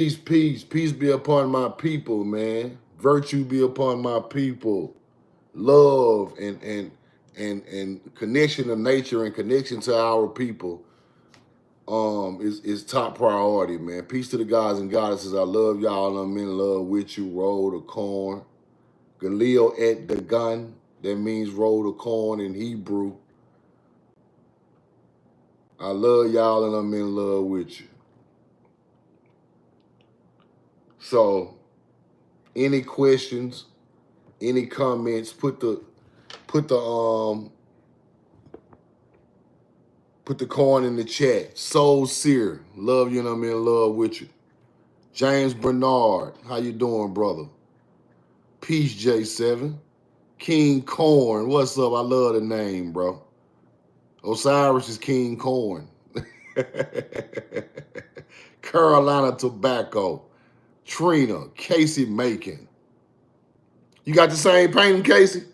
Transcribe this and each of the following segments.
Peace be upon my people, man. Virtue be upon my people. Love and connection to nature and connection to our people is top priority, man. Peace to the gods and goddesses. I love y'all. I'm in love with you. Roll the corn. Galil et the gun. That means roll the corn in Hebrew. I love y'all and I'm in love with you. So, any questions, any comments, put the corn in the chat. Soul Sear, love you and I'm in love with you. James Bernard, how you doing, brother? Peace, J7. King Corn, what's up? I love the name, bro. Osiris is King Corn. Carolina Tobacco. Trina, Casey Macon. You got the same painting, Casey?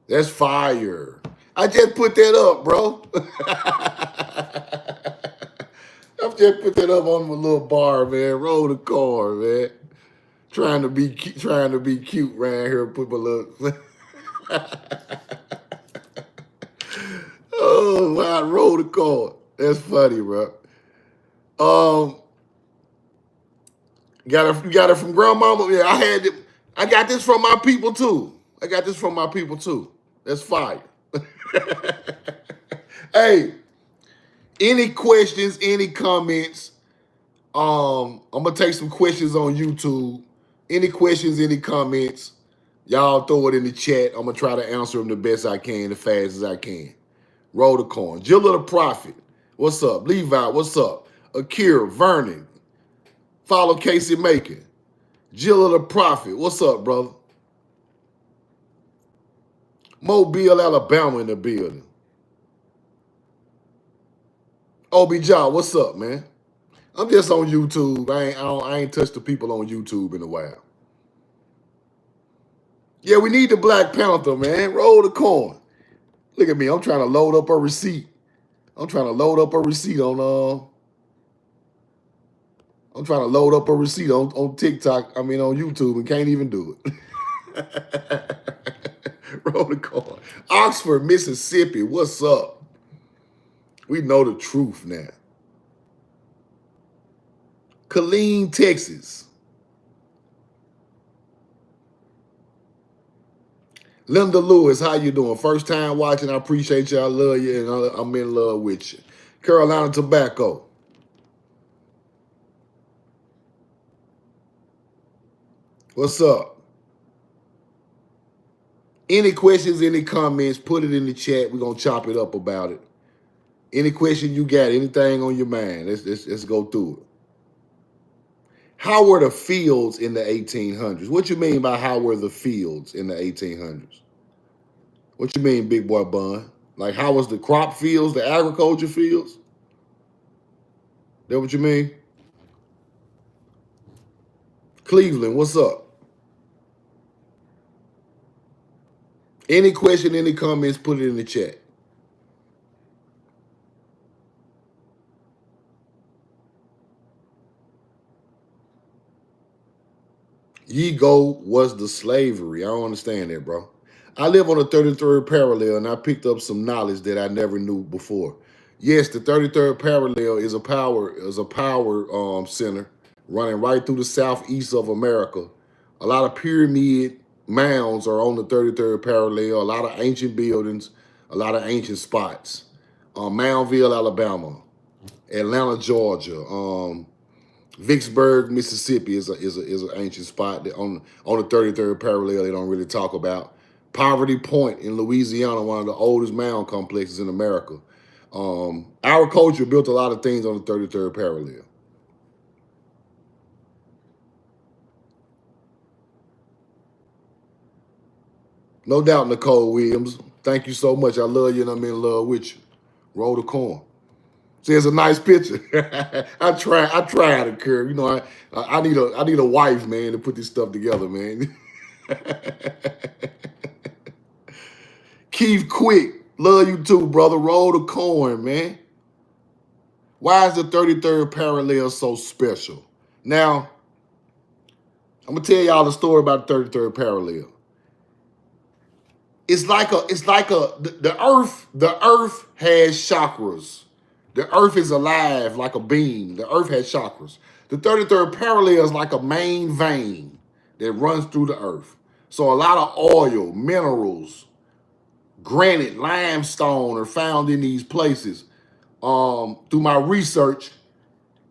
That's fire. I just put that up, bro. I just put that up on my little bar, man. Roll the car, man. Trying to be cute around here. Put my little. Oh, wow, roll the car. That's funny, bro. You got it from grandmama. Yeah, I got this from my people too. That's fire. Hey, any questions, any comments? I'm gonna take some questions on YouTube. Any questions, any comments? Y'all throw it in the chat. I'm gonna try to answer them the best I can, the fast as I can. Roll the corn. Jill of the Prophet. What's up? Levi, what's up? Akira, Vernon. Follow Casey Macon. Jill of the Prophet. What's up, brother? Mobile, Alabama in the building. OB Jaw, what's up, man? I'm just on YouTube. I ain't touched the people on YouTube in a while. Yeah, we need the Black Panther, man. Roll the corn. Look at me. I'm trying to load up a receipt. on I'm trying to load up a receipt on TikTok. I mean on YouTube and can't even do it. Roll the corn. Oxford, Mississippi. What's up? We know the truth now. Killeen, Texas. Linda Lewis, how you doing? First time watching. I appreciate you. I love you, and I'm in love with you. Carolina Tobacco. What's up? Any questions, any comments, put it in the chat. We're going to chop it up about it. Any question you got, anything on your mind, let's go through it. How were the fields in the 1800s? What you mean by how were the fields in the 1800s? What you mean, big boy Bun? Like how was the crop fields, the agriculture fields? That what you mean? Cleveland, what's up? Any question, any comments, put it in the chat. Ye go was the slavery. I don't understand that, bro. I live on the 33rd parallel, and I picked up some knowledge that I never knew before. Yes, the 33rd parallel is a power center running right through the southeast of America. A lot of pyramid mounds are on the 33rd parallel. A lot of ancient buildings, a lot of ancient spots. Moundville, Alabama, Atlanta, Georgia. Vicksburg, Mississippi is an ancient spot that on the 33rd parallel they don't really talk about. Poverty Point in Louisiana, one of the oldest mound complexes in America. Our culture built a lot of things on the 33rd parallel. No doubt, Nicole Williams. Thank you so much. I love you and I'm in love with you. Roll the corn. See, it's a nice picture. I try to curve. You know, I need a wife, man, to put this stuff together, man. Keith Quick, love you too, brother. Roll the corn, man. Why is the 33rd parallel so special? Now, I'm gonna tell y'all the story about the 33rd parallel. It's like the earth has chakras. The earth is alive like a being. The earth has chakras. The 33rd parallel is like a main vein that runs through the earth. So a lot of oil, minerals, granite, limestone are found in these places. Through my research,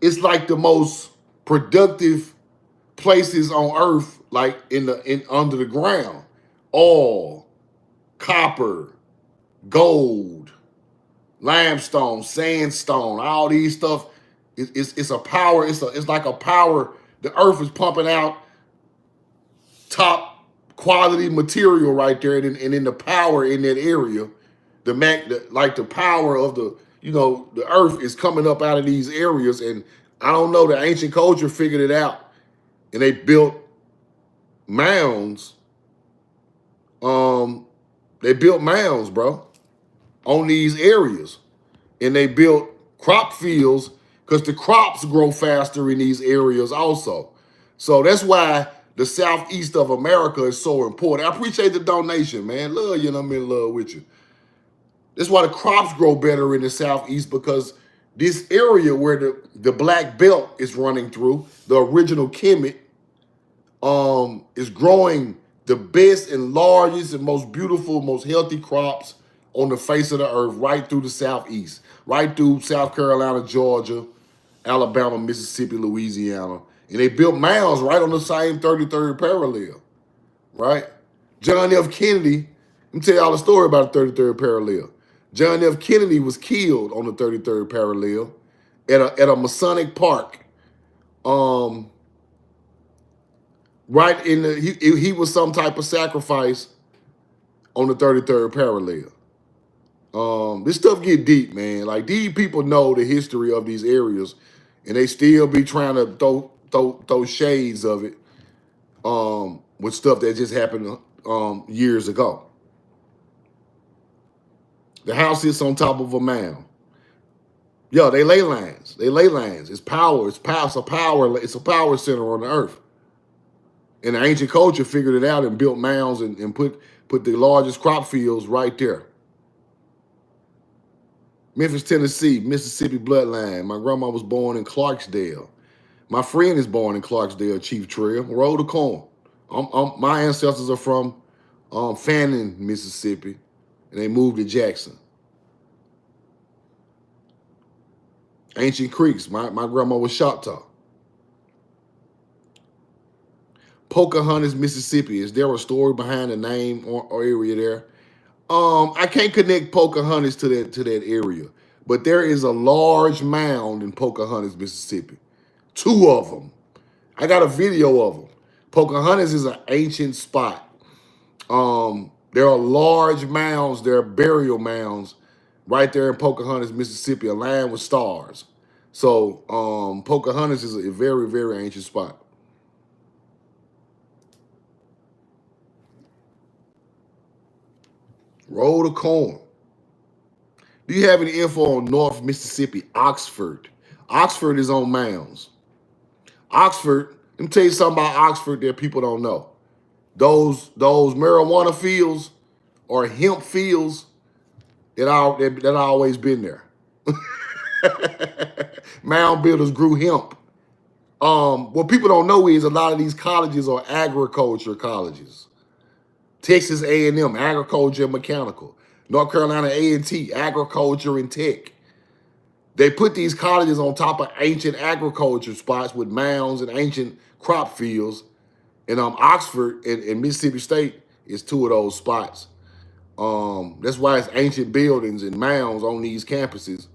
it's like the most productive places on earth, like in under the ground. Oil, copper, gold, limestone, sandstone, all these stuff. It's a power. It's like a power. The earth is pumping out top quality material right there, and in the power in that area, like the power of the earth is coming up out of these areas. And I don't know, the ancient culture figured it out, and they built mounds. They built mounds, bro, on these areas, and they built crop fields because the crops grow faster in these areas also. So that's why the southeast of America is so important. I appreciate the donation, man. Love you, and I'm in love with you. That's why the crops grow better in the southeast, because this area where the black belt is running through, the original Kemet, is growing the best and largest and most beautiful, most healthy crops on the face of the earth, right through the southeast, right through South Carolina, Georgia, Alabama, Mississippi, Louisiana. And they built mounds right on the same 33rd parallel, right? John F. Kennedy, let me tell y'all the story about the 33rd parallel. John F. Kennedy was killed on the 33rd parallel at a Masonic park. Right in he was some type of sacrifice on the 33rd parallel. This stuff get deep, man. Like, these people know the history of these areas, and they still be trying to throw shades of it with stuff that just happened years ago. The house sits on top of a mound. Yo, they lay lines. They lay lines. It's power. It's power. It's a power. It's a power center on the earth. And the ancient culture figured it out and built mounds and put the largest crop fields right there. Memphis, Tennessee, Mississippi bloodline. My grandma was born in Clarksdale. My friend is born in Clarksdale, Chief Trail. Roll the corn. My ancestors are from Fannin, Mississippi, and they moved to Jackson. Ancient Creeks. My grandma was Choctaw. Pocahontas, Mississippi. Is there a story behind the name or area there? I can't connect Pocahontas to that area, but there is a large mound in Pocahontas, Mississippi. 2 of them. I got a video of them. Pocahontas is an ancient spot. There are large mounds. There are burial mounds right there in Pocahontas, Mississippi, aligned with stars. So Pocahontas is a very, very ancient spot. Roll the corn. Do you have any info on North Mississippi, Oxford? Oxford is on mounds. Oxford, let me tell you something about Oxford that people don't know. Those marijuana fields or hemp fields that always been there. Mound builders grew hemp. What people don't know is a lot of these colleges are agriculture colleges. Texas A&M, agriculture and mechanical. North Carolina A&T, agriculture and tech. They put these colleges on top of ancient agriculture spots with mounds and ancient crop fields. And Oxford and Mississippi State is 2 of those spots. That's why it's ancient buildings and mounds on these campuses,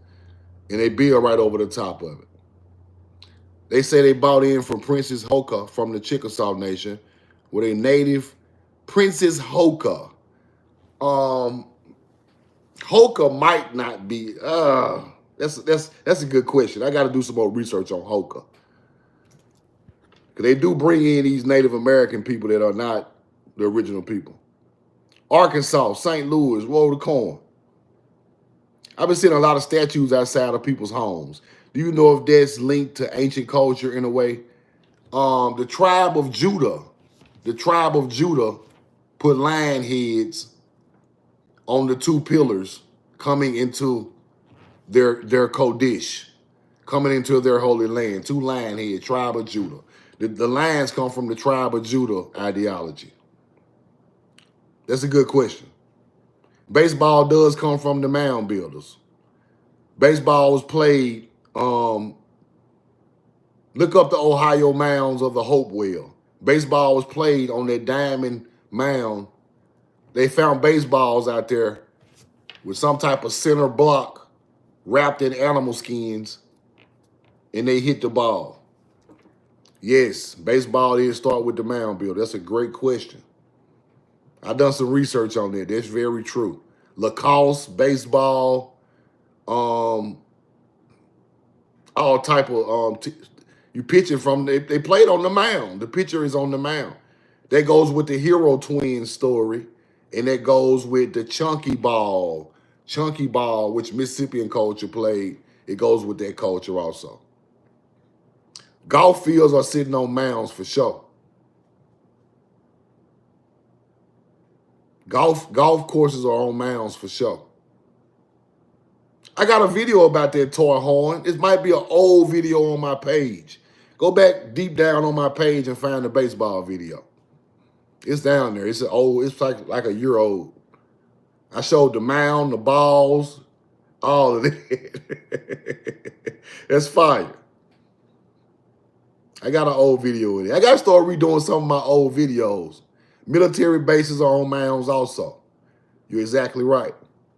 and they build right over the top of it. They say they bought in from Princess Hoka from the Chickasaw Nation, with a native Princess Hoka. Hoka might not be. That's a good question. I got to do some more research on Hoka, because they do bring in these Native American people that are not the original people. Arkansas, St. Louis, roll the corn. I've been seeing a lot of statues outside of people's homes. Do you know if that's linked to ancient culture in a way? The tribe of Judah, put lion heads on the two pillars coming into their Kodesh, coming into their holy land. Two lion heads, tribe of Judah. The lions come from the tribe of Judah ideology. That's a good question. Baseball does come from the mound builders. Baseball was played, look up the Ohio mounds of the Hope Well. Baseball was played on that diamond mound. They found baseballs out there with some type of center block wrapped in animal skins, and they hit the ball. Yes, baseball did start with the mound builder. That's a great question. I done some research on that. That's very true. Lacrosse, baseball, all type of you pitching from. They played on the mound. The pitcher is on the mound. That goes with the Hero Twins story, and that goes with the chunky ball, which Mississippian culture played. It goes with that culture also. Golf fields are sitting on mounds for sure. Golf courses are on mounds for sure. I got a video about that toy horn. This might be an old video on my page. Go back deep down on my page and find the baseball video. It's down there. It's like a year old. I showed the mound, the balls, all of it. That's fire. I got an old video with it. I got to start redoing some of my old videos. Military bases are on mounds also. You're exactly right.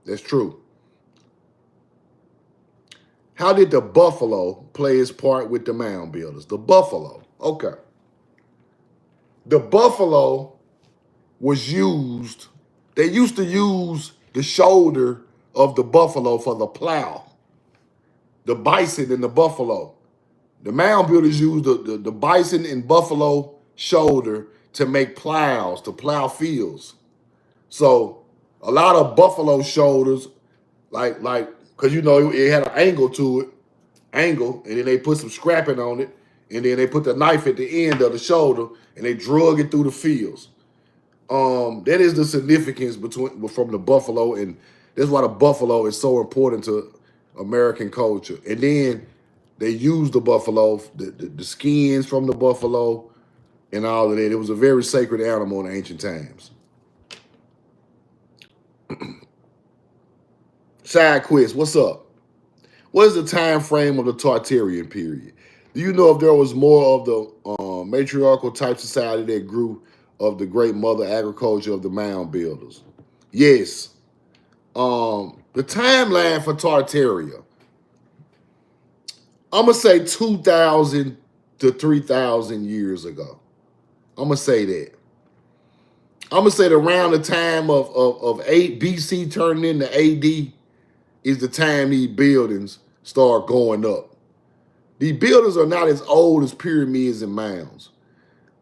That's true. How did the buffalo play its part with the mound builders? The buffalo. Okay. The buffalo was used. They used to use the shoulder of the buffalo for the plow. The bison and the buffalo. The mound builders used the bison and buffalo shoulder to make plows, to plow fields. So a lot of buffalo shoulders, like, because you know it had an angle to it, and then they put some scrapping on it, and then they put the knife at the end of the shoulder, and they drug it through the fields. That is the significance from the buffalo, and that's why the buffalo is so important to American culture. And then they used the buffalo, the skins from the buffalo, and all of that. It was a very sacred animal in ancient times. Side quiz, what's up? What is the time frame of the Tartarian period? Do you know if there was more of the matriarchal type society that grew of the great mother agriculture of the mound builders? Yes. The timeline for Tartaria, I'm going to say 2,000 to 3,000 years ago. I'm going to say that. I'm going to say that around the time of 8 BC turning into AD is the time these buildings start going up. These buildings are not as old as pyramids and mounds.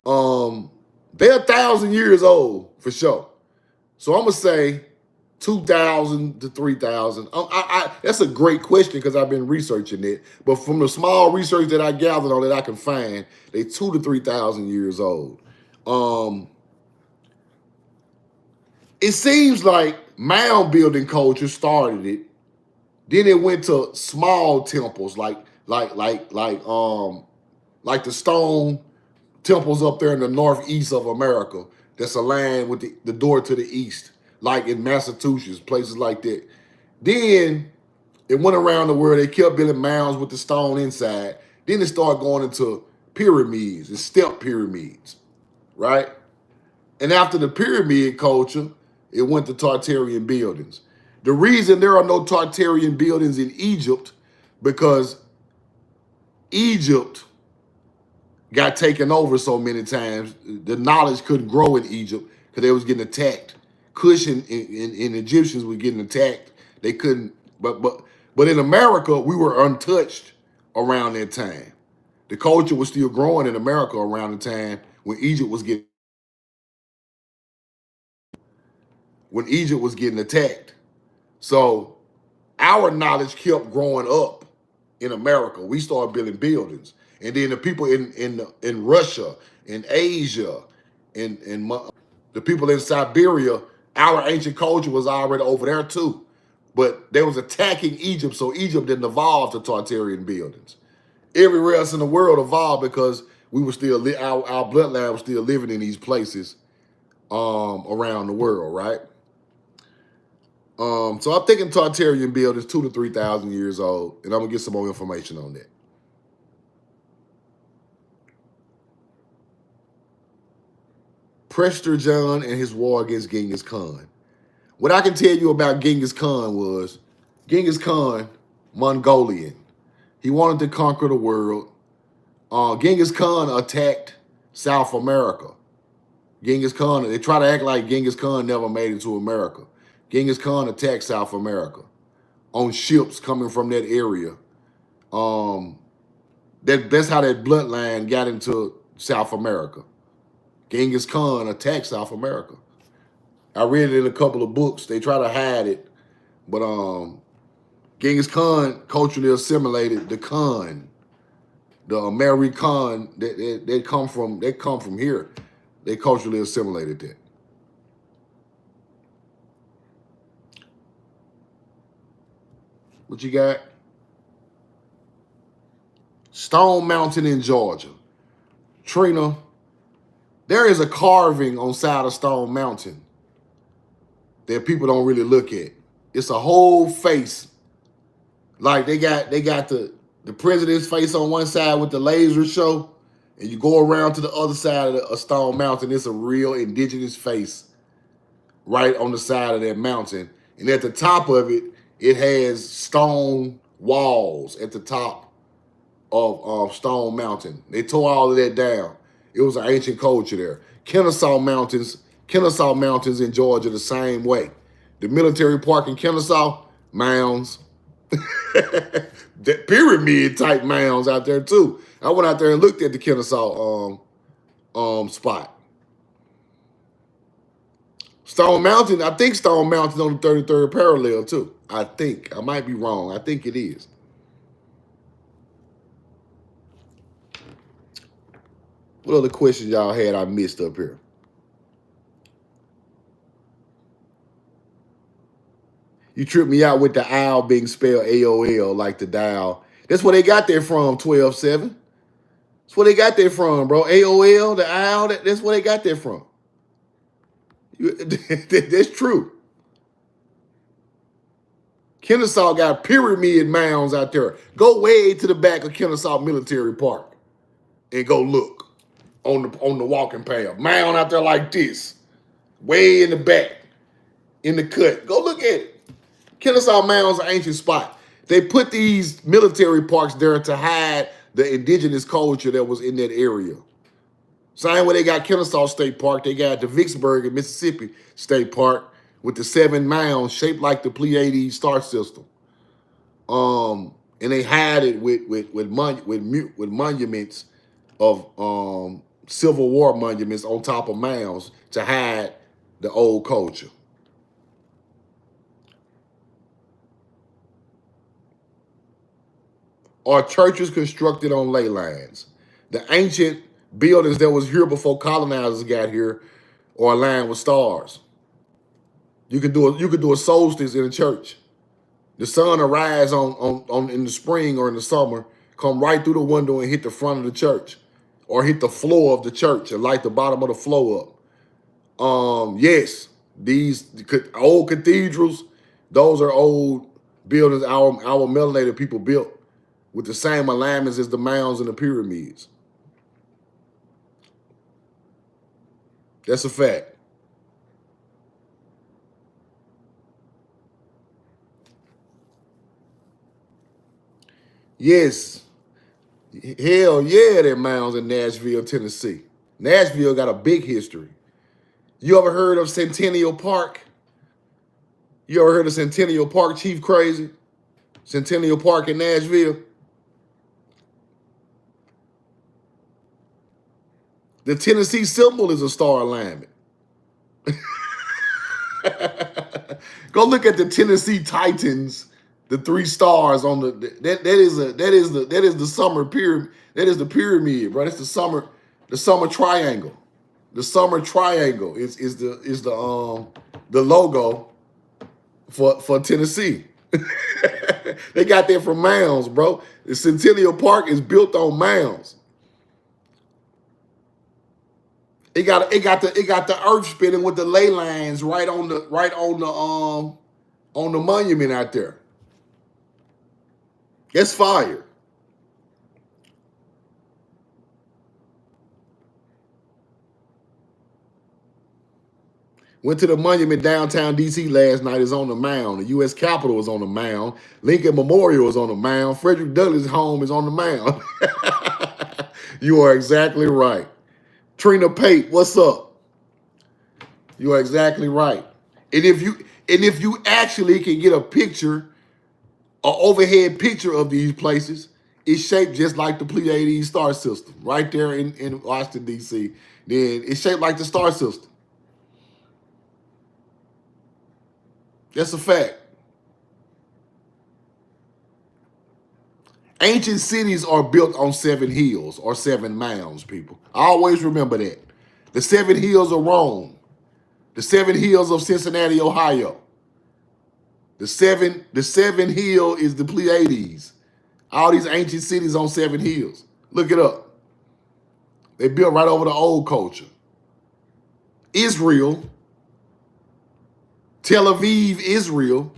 They're 1,000 years old for sure. So I'm going to say 2,000 to 3,000. That's a great question because I've been researching it. But from the small research that I gathered on that I can find, they're 2,000 to 3,000 years old. It seems like mound building culture started it. Then it went to small temples like the stone temples up there in the northeast of America. That's a land with the door to the east, like in Massachusetts, places like that. Then it went around the world. They kept building mounds with the stone inside. Then it started going into pyramids and step pyramids, right? And after the pyramid culture, it went to Tartarian buildings. The reason there are no Tartarian buildings in Egypt because Egypt got taken over so many times. The knowledge couldn't grow in Egypt because they was getting attacked. Cush and Egyptians were getting attacked. They couldn't, but in America, we were untouched around that time. The culture was still growing in America around the time when Egypt was getting attacked. So our knowledge kept growing up in America. We started building buildings. And then the people in Russia, in Asia, in the people in Siberia, our ancient culture was already over there too. But they was attacking Egypt, so Egypt didn't evolve to Tartarian buildings. Everywhere else in the world evolved because we were still our bloodline was still living in these places around the world, right? So I'm thinking Tartarian buildings 2,000 to 3,000 years old, and I'm gonna get some more information on that. Prester John and his war against Genghis Khan. What I can tell you about Genghis Khan was Genghis Khan, Mongolian. He wanted to conquer the world. Genghis Khan attacked South America. Genghis Khan, they try to act like Genghis Khan never made it to America. Genghis Khan attacked South America on ships coming from that area. That's how that bloodline got into South America. Genghis Khan attacked South America. I read it in a couple of books. They try to hide it, but Genghis Khan culturally assimilated the Khan, the American. They come from here. They culturally assimilated that. What you got? Stone Mountain in Georgia. Trina, there is a carving on side of Stone Mountain that people don't really look at. It's a whole face. Like they got the president's face on one side with the laser show, and you go around to the other side of Stone Mountain, it's a real indigenous face right on the side of that mountain. And at the top of it, it has stone walls at the top of Stone Mountain. They tore all of that down. It was an ancient culture there. Kennesaw Mountains in Georgia the same way. The military park in Kennesaw, mounds. That pyramid type mounds out there too. I went out there and looked at the Kennesaw spot. Stone Mountain, I think Stone Mountain's on the 33rd parallel too. I think. I might be wrong. I think it is. What other questions y'all had I missed up here? You tripped me out with the owl being spelled AOL like the dial. That's where they got that from, 12-7. That's where they got that from, bro. AOL, the owl, that's where they got that from. That's true. Kennesaw got pyramid mounds out there. Go way to the back of Kennesaw Military Park and go look on the walking path. Mound out there like this, way in the back, in the cut. Go look at it. Kennesaw Mound's an ancient spot. They put these military parks there to hide the indigenous culture that was in that area. Same way they got Kennesaw State Park, they got the Vicksburg in Mississippi State Park with the 7 mounds shaped like the Pleiades star system. And they hide it with monuments of Civil War monuments on top of mounds to hide the old culture. Are churches constructed on ley lines? The ancient buildings that was here before colonizers got here are aligned with stars. You could do a solstice in a church. The sun will rise on in the spring or in the summer, come right through the window and hit the front of the church, or hit the floor of the church and light the bottom of the floor up. Yes, these old cathedrals, those are old buildings our melanated people built with the same alignments as the mounds and the pyramids. That's a fact. Yes. Hell yeah, there mounds in Nashville, Tennessee. Nashville got a big history. You ever heard of Centennial Park? You ever heard of Centennial Park, Chief Crazy? Centennial Park in Nashville? The Tennessee symbol is a star alignment. Go look at the Tennessee Titans, The 3 stars on the that is the summer pyramid. That is the pyramid, bro. That's the summer triangle. The summer triangle is the logo for Tennessee. They got that from mounds, bro. The Centennial Park is built on mounds. It got the earth spinning with the ley lines right on the monument out there. That's fire. Went to the monument downtown D.C. last night. It's on the mound. The U.S. Capitol is on the mound. Lincoln Memorial is on the mound. Frederick Douglass' home is on the mound. You are exactly right. Trina Pate, what's up? You are exactly right. And if you actually can get a picture, an overhead picture of these places, it's shaped just like the Pleiades star system, right there in Washington, D.C. Then it's shaped like the star system. That's a fact. Ancient cities are built on 7 hills or 7 mounds, people. I always remember that. The 7 hills of Rome. The 7 hills of Cincinnati, Ohio. The seven hill is the Pleiades. All these ancient cities on 7 hills. Look it up. They built right over the old culture. Israel, Tel Aviv, Israel,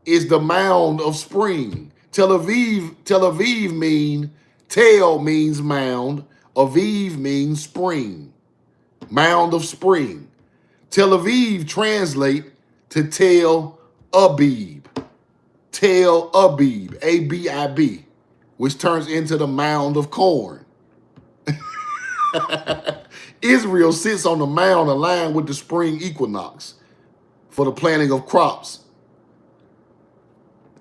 is the mound of spring. Tel Aviv Tel means mound. Aviv means spring. Mound of spring. Tel Aviv translate to Tel Abib. Tel Abib, A-B-I-B, which turns into the mound of corn. Israel sits on the mound aligned with the spring equinox for the planting of crops.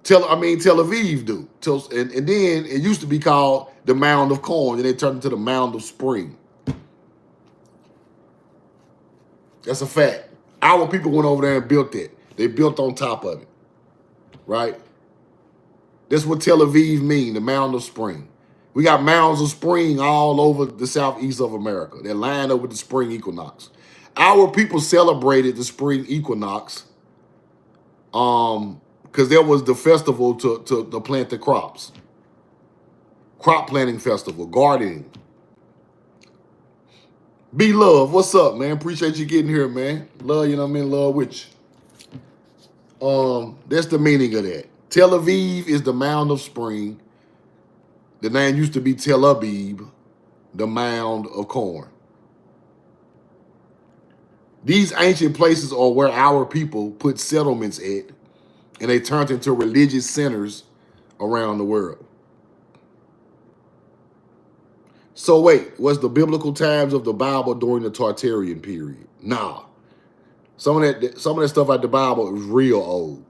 Tel Aviv do. And then it used to be called the mound of corn, and it turned into the mound of spring. That's a fact. Our people went over there and built that. They built on top of it, right? That's what Tel Aviv mean, the mound of spring. We got mounds of spring all over the southeast of America. They're lined up with the spring equinox. Our people celebrated the spring equinox because there was the festival to plant the crops. Crop planting festival, gardening. Be love, what's up, man? Appreciate you getting here, man. Love, you know what I mean? Love with you. That's the meaning of that. Tel Aviv is the mound of spring. The name used to be Tel Abib, the mound of corn. These ancient places are where our people put settlements at, and they turned into religious centers around the world. So wait, was the biblical times of the Bible during the Tartarian period? Nah. Some of that stuff out the Bible is real old.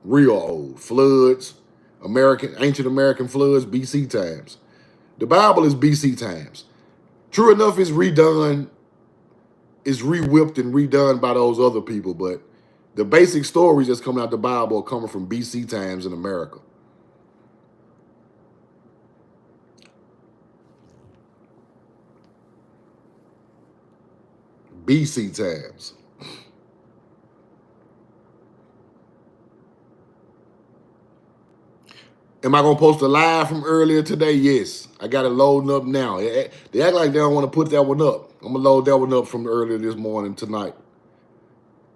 Real old. Floods, ancient American floods, BC times. The Bible is BC times. True enough, it's redone, it's re-whipped and redone by those other people, but the basic stories that's coming out the Bible are coming from BC times in America. BC times. Am I going to post a live from earlier today? Yes. I got it loading up now. They act like they don't want to put that one up. I'm going to load that one up from earlier this morning tonight.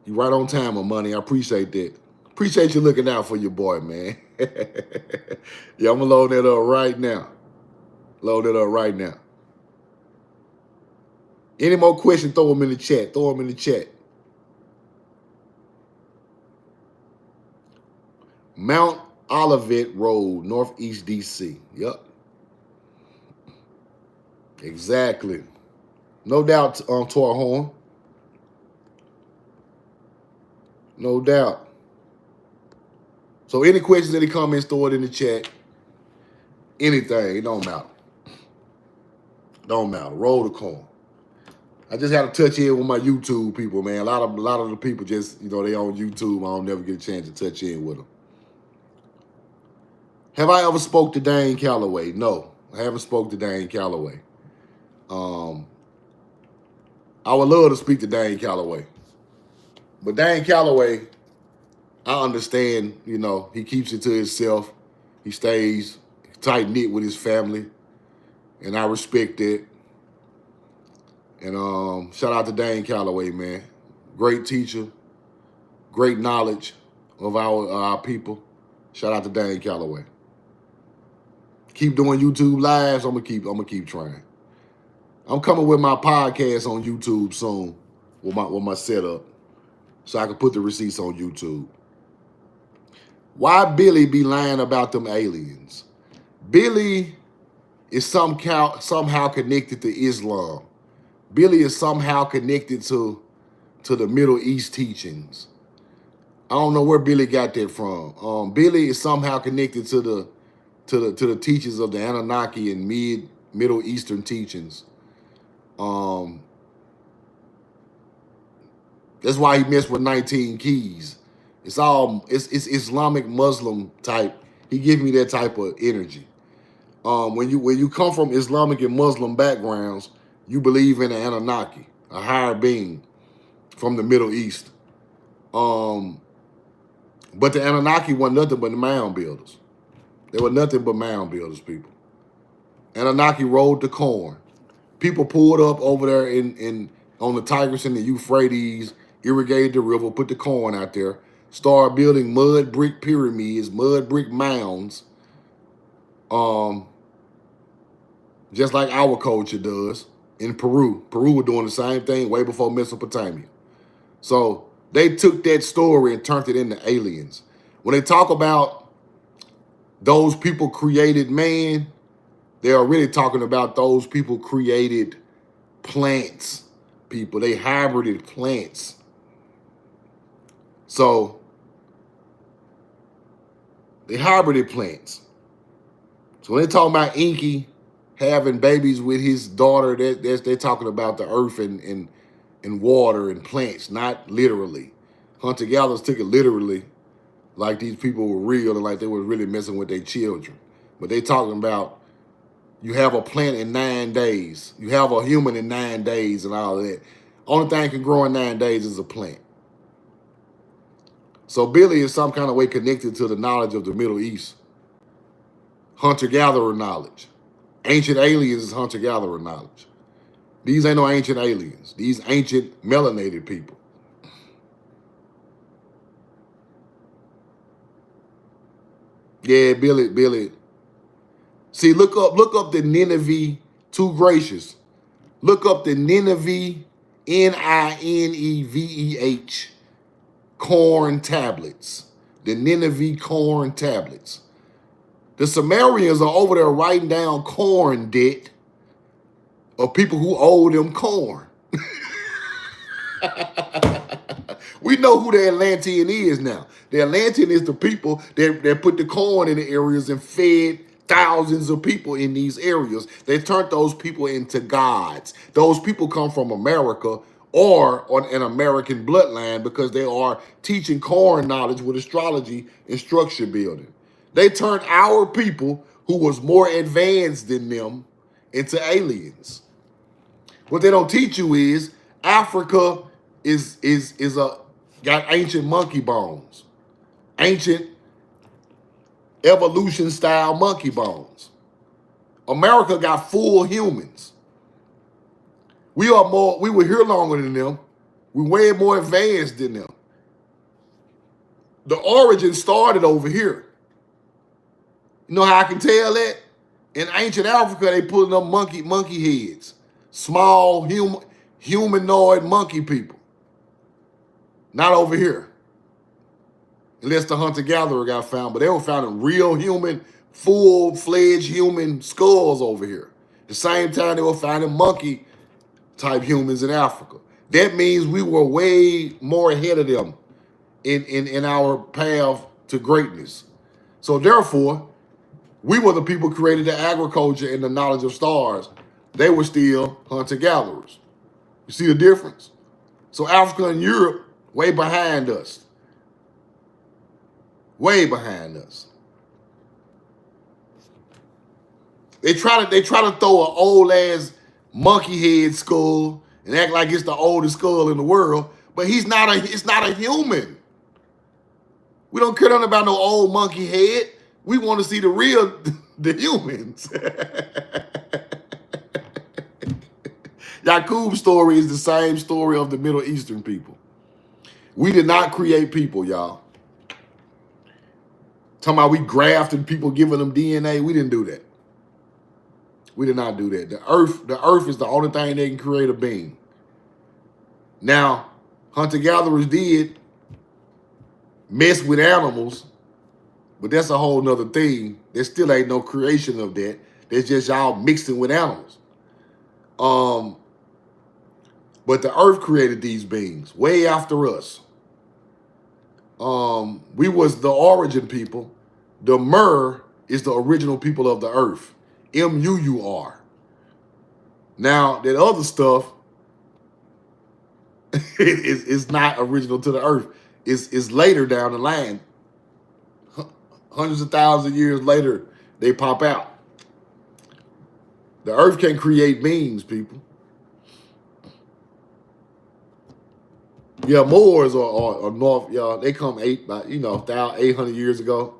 You right on time on money. I appreciate that. Appreciate you looking out for your boy, man. Yeah, I'm going to load that up right now. Load it up right now. Any more questions, throw them in the chat. Throw them in the chat. Mount Olivet Road, Northeast DC. Yep. Exactly. No doubt, Tor Horn. No doubt. So any questions, any comments, throw it in the chat. Anything, it don't matter. Don't matter. Roll the coin. I just had to touch in with my YouTube people, man. A lot of the people just, they on YouTube. I don't never get a chance to touch in with them. Have I ever spoke to Dane Calloway? No, I haven't spoke to Dane Calloway. I would love to speak to Dane Calloway. But Dane Calloway, I understand, you know, he keeps it to himself. He stays tight-knit with his family. And I respect that. And shout out to Dane Calloway, man. Great teacher, great knowledge of our people. Shout out to Dane Calloway. Keep doing YouTube lives. I'm gonna keep trying. I'm coming with my podcast on YouTube soon with my setup, so I can put the receipts on YouTube. Why Billy be lying about them aliens? Billy is somehow connected to Islam. Billy is somehow connected to the Middle East teachings. I don't know where Billy got that from. Billy is somehow connected to the teachings of the Anunnaki and Middle Eastern teachings. That's why he messed with 19 keys. It's Islamic Muslim type. He gives me that type of energy. When you come from Islamic and Muslim backgrounds, you believe in the Anunnaki, a higher being from the Middle East. But the Anunnaki were nothing but mound builders. They were nothing but mound builders, people. Anunnaki rode the corn. People pulled up over there on the Tigris and the Euphrates, irrigated the river, put the corn out there, started building mud brick pyramids, mud brick mounds, just like our culture does in Peru. Peru were doing the same thing way before Mesopotamia. So they took that story and turned it into aliens. When they talk about those people created man, they are really talking about those people created plants, people. They hybrided plants. So they hybrided plants. So when they talk about Inky having babies with his daughter, they're talking about the earth and water and plants, not literally. Hunter-gatherers took it literally, like these people were real and like they were really messing with their children. But they talking about you have a plant in 9 days. You have a human in 9 days and all of that. Only thing can grow in 9 days is a plant. So Billy is some kind of way connected to the knowledge of the Middle East. Hunter-gatherer knowledge. Ancient aliens is hunter-gatherer knowledge. These ain't no ancient aliens. These ancient melanated people. Yeah, Billy. See, look up the Nineveh, too gracious. Look up the Nineveh, Nineveh, corn tablets. The Nineveh corn tablets. The Sumerians are over there writing down corn debt of people who owe them corn. We know who the Atlantean is now. The Atlantean is the people that put the corn in the areas and fed thousands of people in these areas. They turned those people into gods. Those people come from America or on an American bloodline because they are teaching corn knowledge with astrology and structure building. They turned our people who was more advanced than them into aliens. What they don't teach you is Africa got ancient monkey bones, ancient evolution style monkey bones. America got full humans. We were here longer than them. We way more advanced than them. The origin started over here. You know how I can tell that? In ancient Africa, they pulling up monkey heads. Small humanoid monkey people. Not over here. Unless the hunter-gatherer got found. But they were finding real human, full-fledged human skulls over here. The same time they were finding monkey-type humans in Africa. That means we were way more ahead of them in our path to greatness. So therefore, we were the people who created the agriculture and the knowledge of stars. They were still hunter-gatherers. You see the difference? So Africa and Europe, way behind us. Way behind us. They try to throw an old ass monkey head skull and act like it's the oldest skull in the world, but it's not a human. We don't care nothing about no old monkey head. We want to see the real the humans. Yaqub's story is the same story of the Middle Eastern people. We did not create people, y'all. Talking about we grafted people, giving them DNA. We didn't do that. We did not do that. The earth is the only thing that can create a being. Now, hunter-gatherers did mess with animals, but that's a whole nother thing. There still ain't no creation of that. There's just y'all mixing with animals. But the earth created these beings way after us. We was the origin people. The Mer is the original people of the earth. M-U-U-R. Now, that other stuff is not original to the earth. It's later down the line. Hundreds of thousands of years later, they pop out. The earth can create beings, people. Yeah, Moors or North, y'all, they come 800 years ago,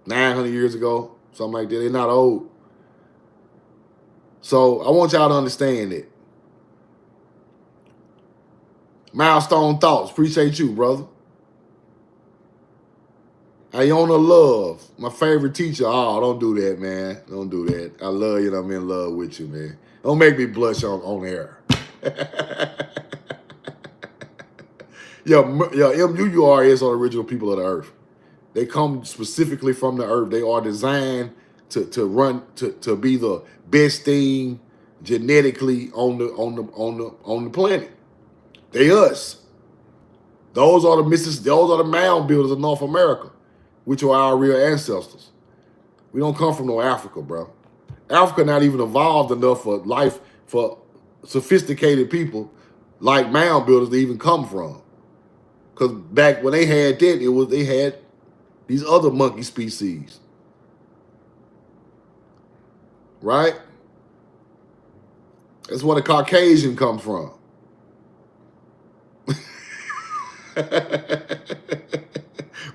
900 years ago, something like that. They're not old. So I want y'all to understand that. Milestone Thoughts, appreciate you, brother. Iona Love, my favorite teacher. Oh, don't do that, man. Don't do that. I love you and I'm in love with you, man. Don't make me blush on air. Yeah, M-U-U-R is on original people of the earth. They come specifically from the earth. They are designed to be the best thing genetically on the planet. They us. Those are the mound builders of North America, which are our real ancestors. We don't come from no Africa, bro. Africa not even evolved enough for life for sophisticated people like mound builders to even come from. Because back when they had that, they had these other monkey species. Right? That's where the Caucasian comes from.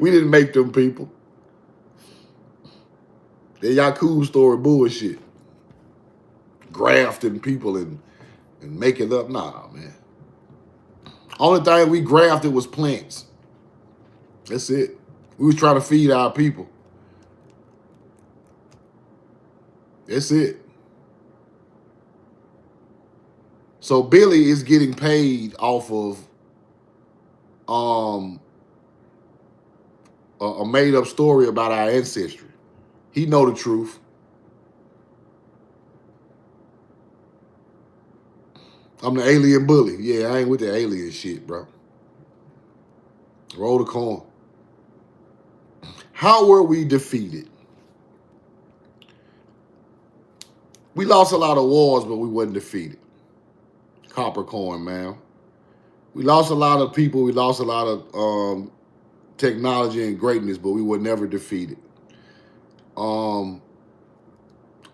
We didn't make them people. The Yaqub story bullshit. Grafting people and making up. Nah, man. Only thing we grafted was plants. That's it. We was trying to feed our people. That's it. So Billy is getting paid off of a made-up story about our ancestry. He know the truth. I'm the alien bully. Yeah, I ain't with the alien shit, bro. Roll the coin. How were we defeated? We lost a lot of wars, but we wasn't defeated. Copper coin, man. We lost a lot of people. We lost a lot of technology and greatness, but we were never defeated. I'm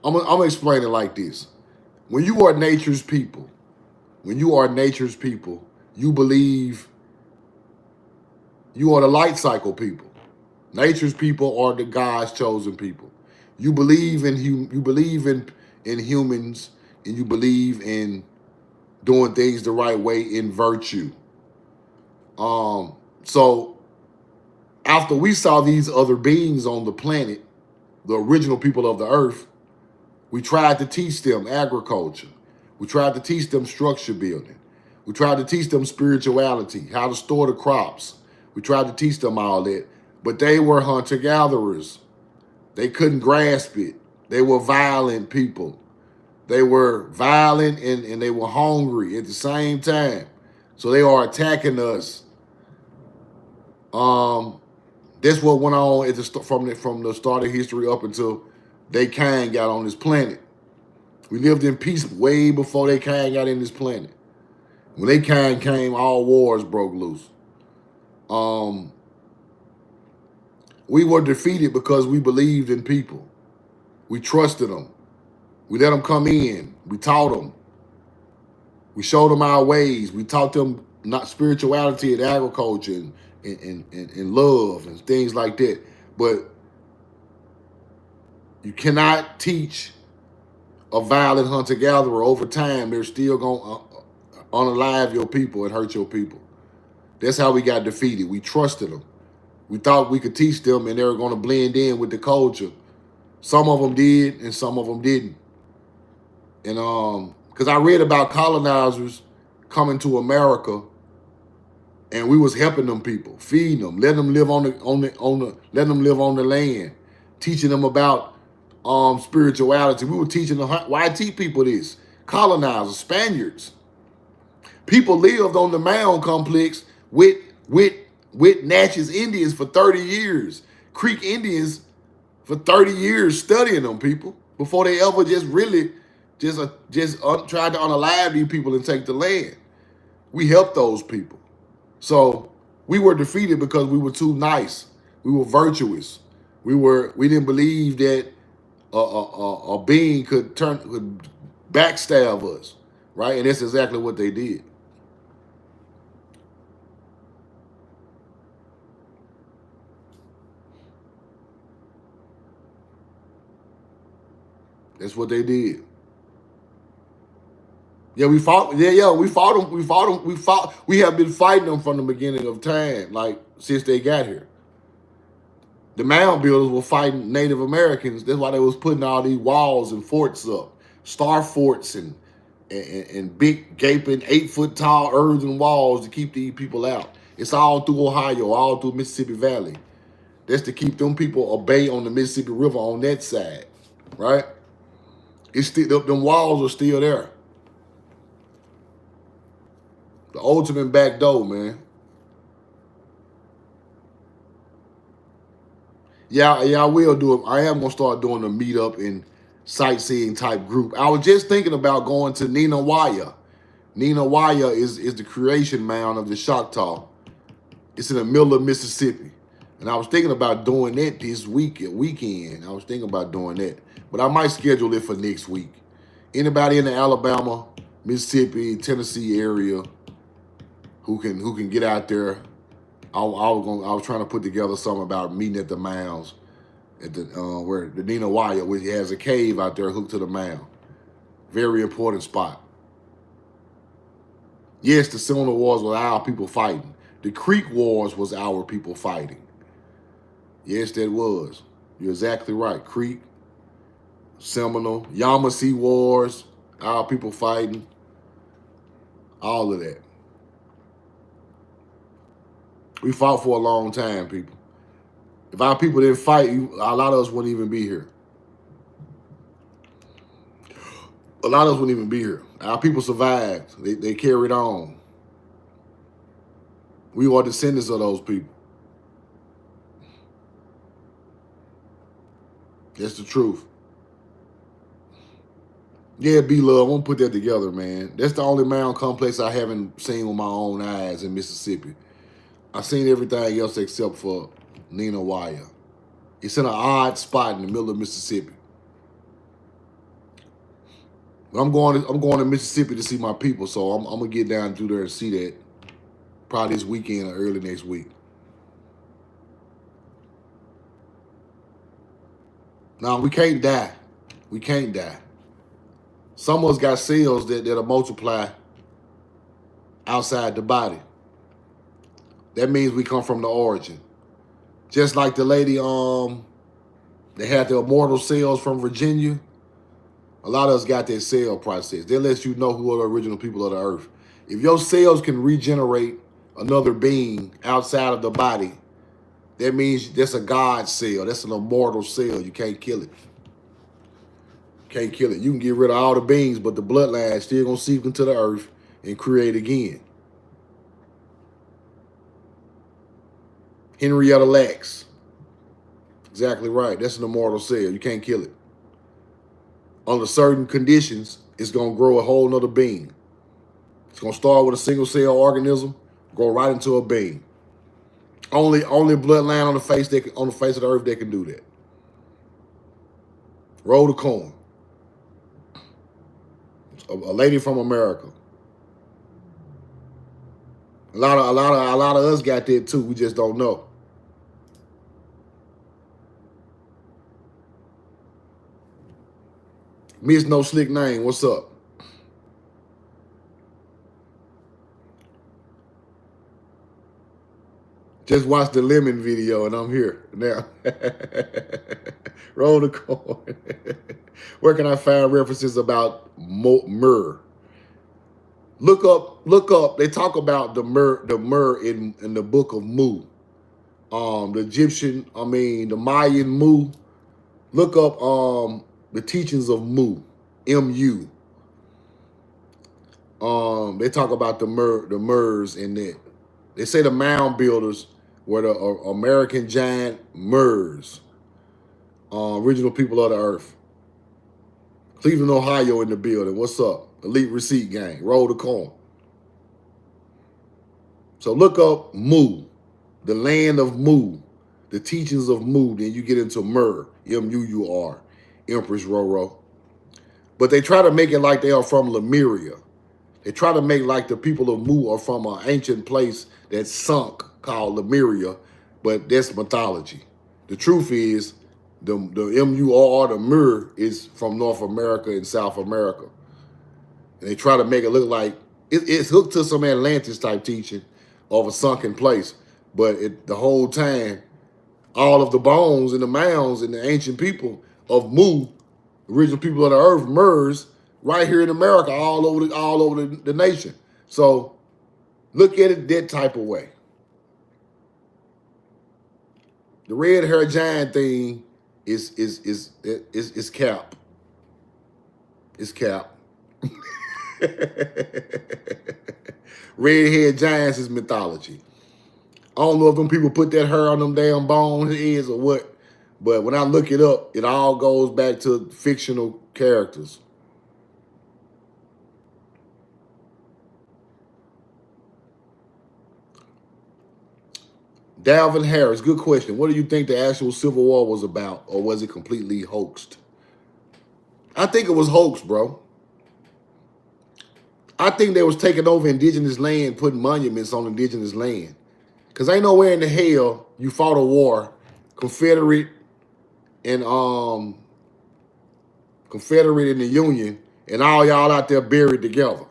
gonna explain it like this. When you are nature's people, you believe you are the light cycle people. Nature's people are the God's chosen people. You believe in humans, and you believe in doing things the right way in virtue. So after we saw these other beings on the planet, the original people of the earth, we tried to teach them agriculture. We tried to teach them structure building. We tried to teach them spirituality, how to store the crops. We tried to teach them all that. But they were hunter-gatherers. They couldn't grasp it. They were violent people. They were violent and they were hungry at the same time. So they are attacking us. That's what went on at from the start of history up until they kind got on this planet. We lived in peace way before they kind got in this planet. When they kind came, all wars broke loose. We were defeated because we believed in people. We trusted them. We let them come in. We taught them. We showed them our ways. We taught them not spirituality and agriculture and love and things like that. But you cannot teach a violent hunter-gatherer. Over time, they're still going to unalive your people and hurt your people. That's how we got defeated. We trusted them. We thought we could teach them and they were going to blend in with the culture. Some of them did and some of them didn't. And because I read about colonizers coming to America, and we was helping them people, feeding them, letting them live letting them live on the land, teaching them about spirituality. We were teaching the YT people this. Colonizers, Spaniards. People lived on the mound complex with Natchez Indians for 30 years, Creek Indians for 30 years, studying them people before they ever just really tried to unalive these people and take the land. We helped those people. So we were defeated because we were too nice. We were virtuous. We didn't believe that a being could backstab us, right? And that's exactly what they did. That's what they did. Yeah, we fought. Yeah, we fought them. We have been fighting them from the beginning of time, like since they got here. The mound builders were fighting Native Americans. That's why they was putting all these walls and forts up, star forts and big gaping 8-foot tall earthen walls to keep these people out. It's all through Ohio, all through Mississippi Valley. That's to keep them people obey on the Mississippi River on that side, right? It's still them walls are still there. The ultimate back door, man. Yeah, I will do it. I am gonna start doing a meetup and sightseeing type group. I was just thinking about going to Ninawaya. Ninawaya is the creation mound of the Choctaw. It's in the middle of Mississippi. And I was thinking about doing that this weekend. I was thinking about doing that. But I might schedule it for next week. Anybody in the Alabama, Mississippi, Tennessee area who can get out there. I was trying to put together something about meeting at the mounds at the where the Ninawaya, which has a cave out there hooked to the mound. Very important spot. Yes, the Seminole Wars was our people fighting. The Creek Wars was our people fighting. Yes, that was. You're exactly right. Creek, Seminole, Yamasee Wars, our people fighting. All of that. We fought for a long time, people. If our people didn't fight, a lot of us wouldn't even be here. A lot of us wouldn't even be here. Our people survived. They carried on. We are descendants of those people. That's the truth. Yeah, B-Love, I'm going to put that together, man. That's the only mound complex I haven't seen with my own eyes in Mississippi. I've seen everything else except for Ninawaya. It's in an odd spot in the middle of Mississippi. But I'm going to Mississippi to see my people, so I'm gonna get down through there and see that probably this weekend or early next week. Now we can't die. We can't die. Some of us got cells that'll multiply outside the body. That means we come from the origin. Just like the lady that had the immortal cells from Virginia. A lot of us got that cell process. That lets you know who are the original people of the earth. If your cells can regenerate another being outside of the body, that means that's a God cell. That's an immortal cell. You can't kill it. Can't kill it. You can get rid of all the beings, but the bloodline is still going to seep into the earth and create again. Henrietta Lacks. Exactly right. That's an immortal cell. You can't kill it. Under certain conditions, it's going to grow a whole nother being. It's going to start with a single cell organism, go right into a being. Only bloodline on the face of the earth that can do that. Roll the coin. A lady from America. A lot of us got that too. We just don't know. Miss No Slick Name, what's up? Just watched the lemon video and I'm here now. Roll the coin. Where can I find references about myrrh? Look up. They talk about the myrrh in the book of Mu. The Egyptian, the Mayan Mu. Look up the teachings of Mu, M-U. They talk about the myrrhs in that. They say the mound builders were the American giant myrrhs, original people of the earth. Cleveland, Ohio in the building. What's up? Elite Receipt Gang. Roll the coin. So look up Mu, the land of Mu, the teachings of Mu. Then you get into Mur, M-U-U-R, Empress Roro. But they try to make it like they are from Lemuria. They try to make like the people of Mu are from an ancient place that sunk called Lemuria, but that's mythology. The truth is the M-U-R, the Mur, is from North America and South America. And they try to make it look like it's hooked to some Atlantis type teaching of a sunken place. But the whole time, all of the bones and the mounds and the ancient people of Mu, original people of the earth, Murs, right here in America, all over the nation. So look at it that type of way. The red hair giant thing is cap. It's cap. Redhead giants is mythology. I don't know if them people put that hair on them damn bone heads or what, but when I look it up, it all goes back to fictional characters. Dalvin Harris, good question. What do you think the actual Civil War was about, or was it completely hoaxed? I think it was hoaxed, bro. I think they was taking over indigenous land, putting monuments on indigenous land. Because ain't nowhere in the hell you fought a war, Confederate and the Union, and all y'all out there buried together.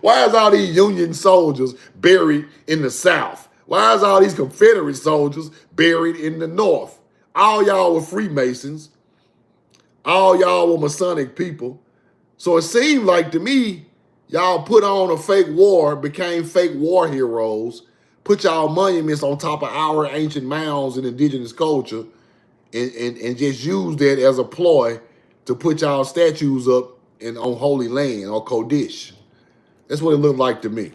Why is all these Union soldiers buried in the South? Why is all these Confederate soldiers buried in the North? All y'all were Freemasons. All y'all were Masonic people. So it seemed like to me, y'all put on a fake war, became fake war heroes, put y'all monuments on top of our ancient mounds and indigenous culture, and just used that as a ploy to put y'all statues up on Holy Land or Kodesh. That's what it looked like to me.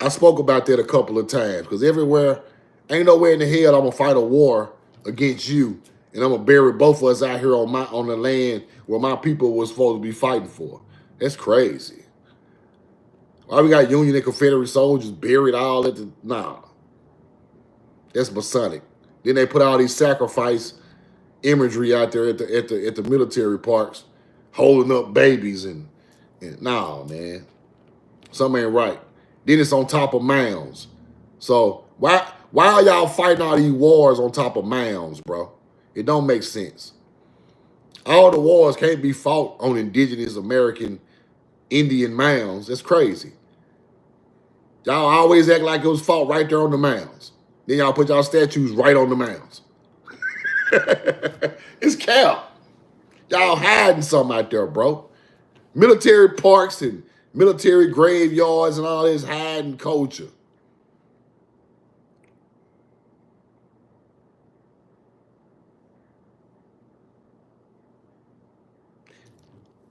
I spoke about that a couple of times because everywhere, ain't nowhere in the hell I'm gonna fight a war against you and I'm gonna bury both of us out here on the land where my people was supposed to be fighting for. That's crazy. Why we got Union and Confederate soldiers buried all at the nah. That's Masonic. Then they put all these sacrifice imagery out there at the military parks, holding up babies and nah, man. Something ain't right. Then it's on top of mounds. So why are y'all fighting all these wars on top of mounds, bro? It don't make sense. All the wars can't be fought on indigenous American Indian mounds. That's crazy. Y'all always act like it was fought right there on the mounds. Then y'all put y'all statues right on the mounds. It's cap. Y'all hiding something out there, bro. Military parks and military graveyards and all this hiding culture.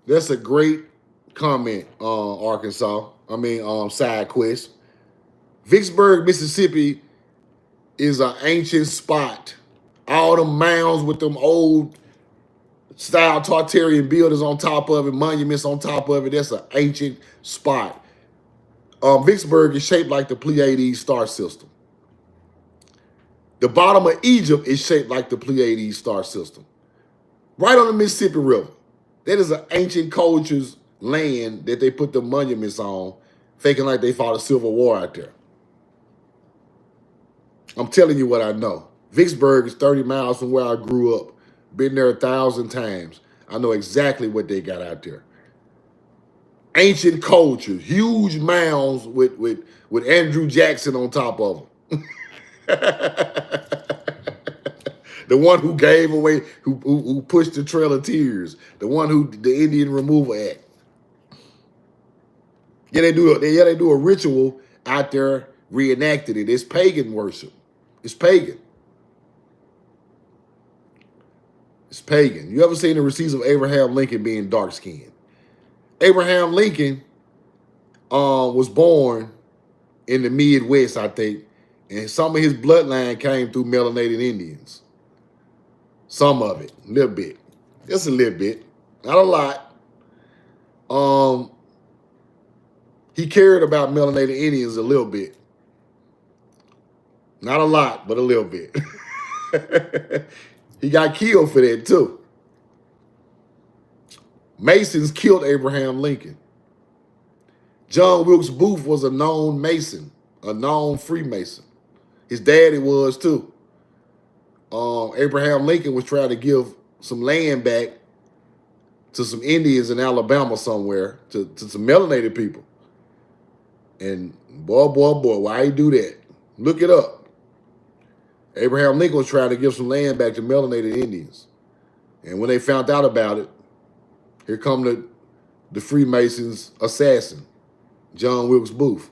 That's a great comment, Arkansas. Side quest. Vicksburg, Mississippi is an ancient spot. All them mounds with them old style Tartarian buildings on top of it, monuments on top of it. That's an ancient spot. Vicksburg is shaped like the Pleiades star system. The bottom of Egypt is shaped like the Pleiades star system, right on the Mississippi River. That is an ancient culture's land that they put the monuments on, faking like they fought a civil war out there. I'm telling you what I know. Vicksburg is 30 miles from where I grew up. Been there 1,000 times. I know exactly what they got out there. Ancient cultures, huge mounds with Andrew Jackson on top of them. The one who gave away, who pushed the Trail of Tears, the one who the Indian Removal Act. Yeah, they do a ritual out there, reenacted it. It's pagan worship. It's pagan. It's pagan. You ever seen the receipts of Abraham Lincoln being dark skinned? Abraham Lincoln was born in the Midwest, I think, and some of his bloodline came through melanated Indians. Some of it, a little bit, just a little bit, not a lot. He cared about melanated Indians a little bit, not a lot, but a little bit. He got killed for that too. Masons killed Abraham Lincoln. John Wilkes Booth was a known Mason, a known Freemason. His daddy was too. Abraham Lincoln was trying to give some land back to some Indians in Alabama somewhere, to some melanated people. And boy, why he do that? Look it up. Abraham Lincoln was trying to give some land back to melanated Indians. And when they found out about it, here come the Freemasons' assassin, John Wilkes Booth.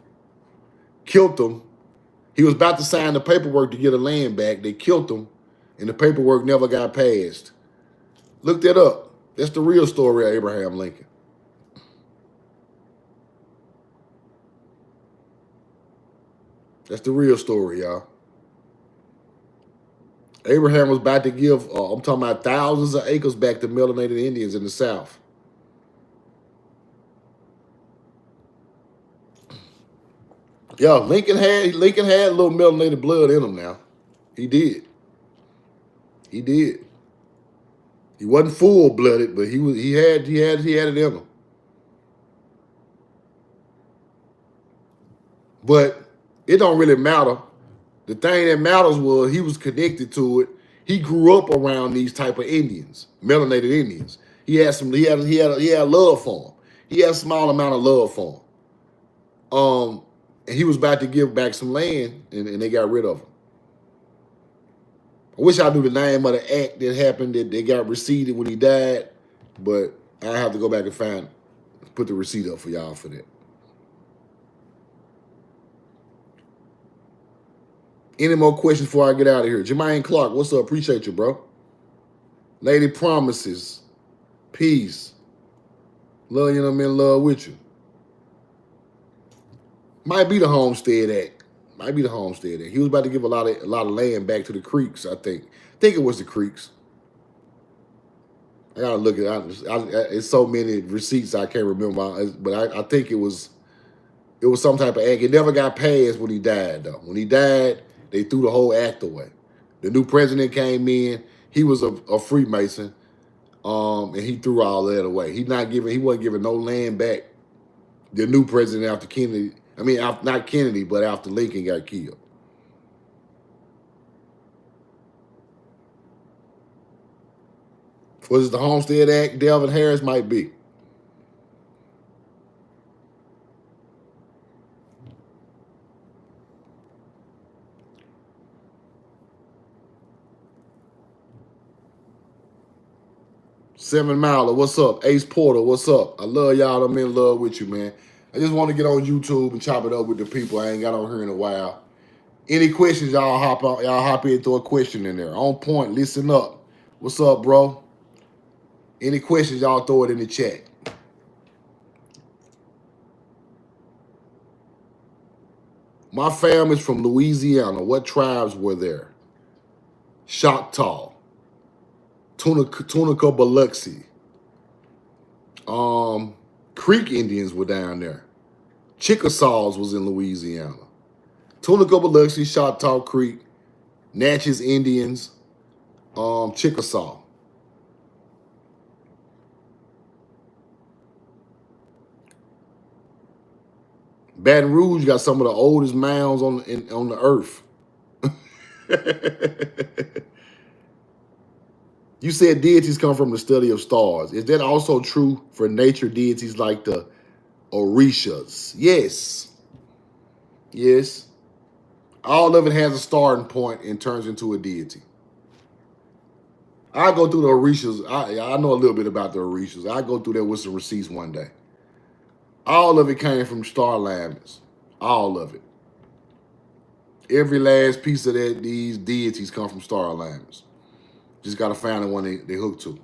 Killed him. He was about to sign the paperwork to get the land back. They killed him, and the paperwork never got passed. Look that up. That's the real story of Abraham Lincoln. That's the real story, y'all. Abraham was about to give, I'm talking about thousands of acres back to melanated Indians in the South. Yeah, Lincoln had a little melanated blood in him now. He did. He did. He wasn't full-blooded, but he had it in him. But it don't really matter. The thing that matters was he was connected to it. He grew up around these type of Indians, melanated Indians. He had love for them. He had a small amount of love for them. And he was about to give back some land, and they got rid of him. I wish I knew the name of the act that happened that they got receipted when he died, but I have to go back and put the receipt up for y'all for that. Any more questions before I get out of here? Jermaine Clark, what's up? Appreciate you, bro. Lady Promises, peace. Love you, I'm in love with you. Might be the Homestead Act. Might be the Homestead Act. He was about to give a lot of land back to the Creeks, I think. I think it was the Creeks. I gotta look at it. It's so many receipts I can't remember, but I think it was some type of act. It never got passed when he died, though. When he died, they threw the whole act away. The new president came in. He was a Freemason, and he threw all that away. He wasn't giving no land back. The new president after Kennedy. I mean, not Kennedy, but after Lincoln got killed. Was it the Homestead Act? Delvin Harris might be. Seven Miler, what's up? Ace Porter, what's up? I love y'all. I'm in love with you, man. I just want to get on YouTube and chop it up with the people. I ain't got on here in a while. Any questions, y'all hop in, throw a question in there. On point, listen up. What's up, bro? Any questions, y'all throw it in the chat. My family's from Louisiana. What tribes were there? Choctaw, Tunica Biloxi. Creek Indians were down there. Chickasaws was in Louisiana. Tunica Biloxi, Choctaw Creek, Natchez Indians, Chickasaw. Baton Rouge got some of the oldest mounds on the earth. You said deities come from the study of stars. Is that also true for nature deities like the Orishas? Yes. Yes. All of it has a starting point and turns into a deity. I go through the Orishas. I know a little bit about the Orishas. I go through that with some receipts one day. All of it came from star alignments. All of it. Every last piece of that, these deities come from star alignments. Just got to find the one they hook to.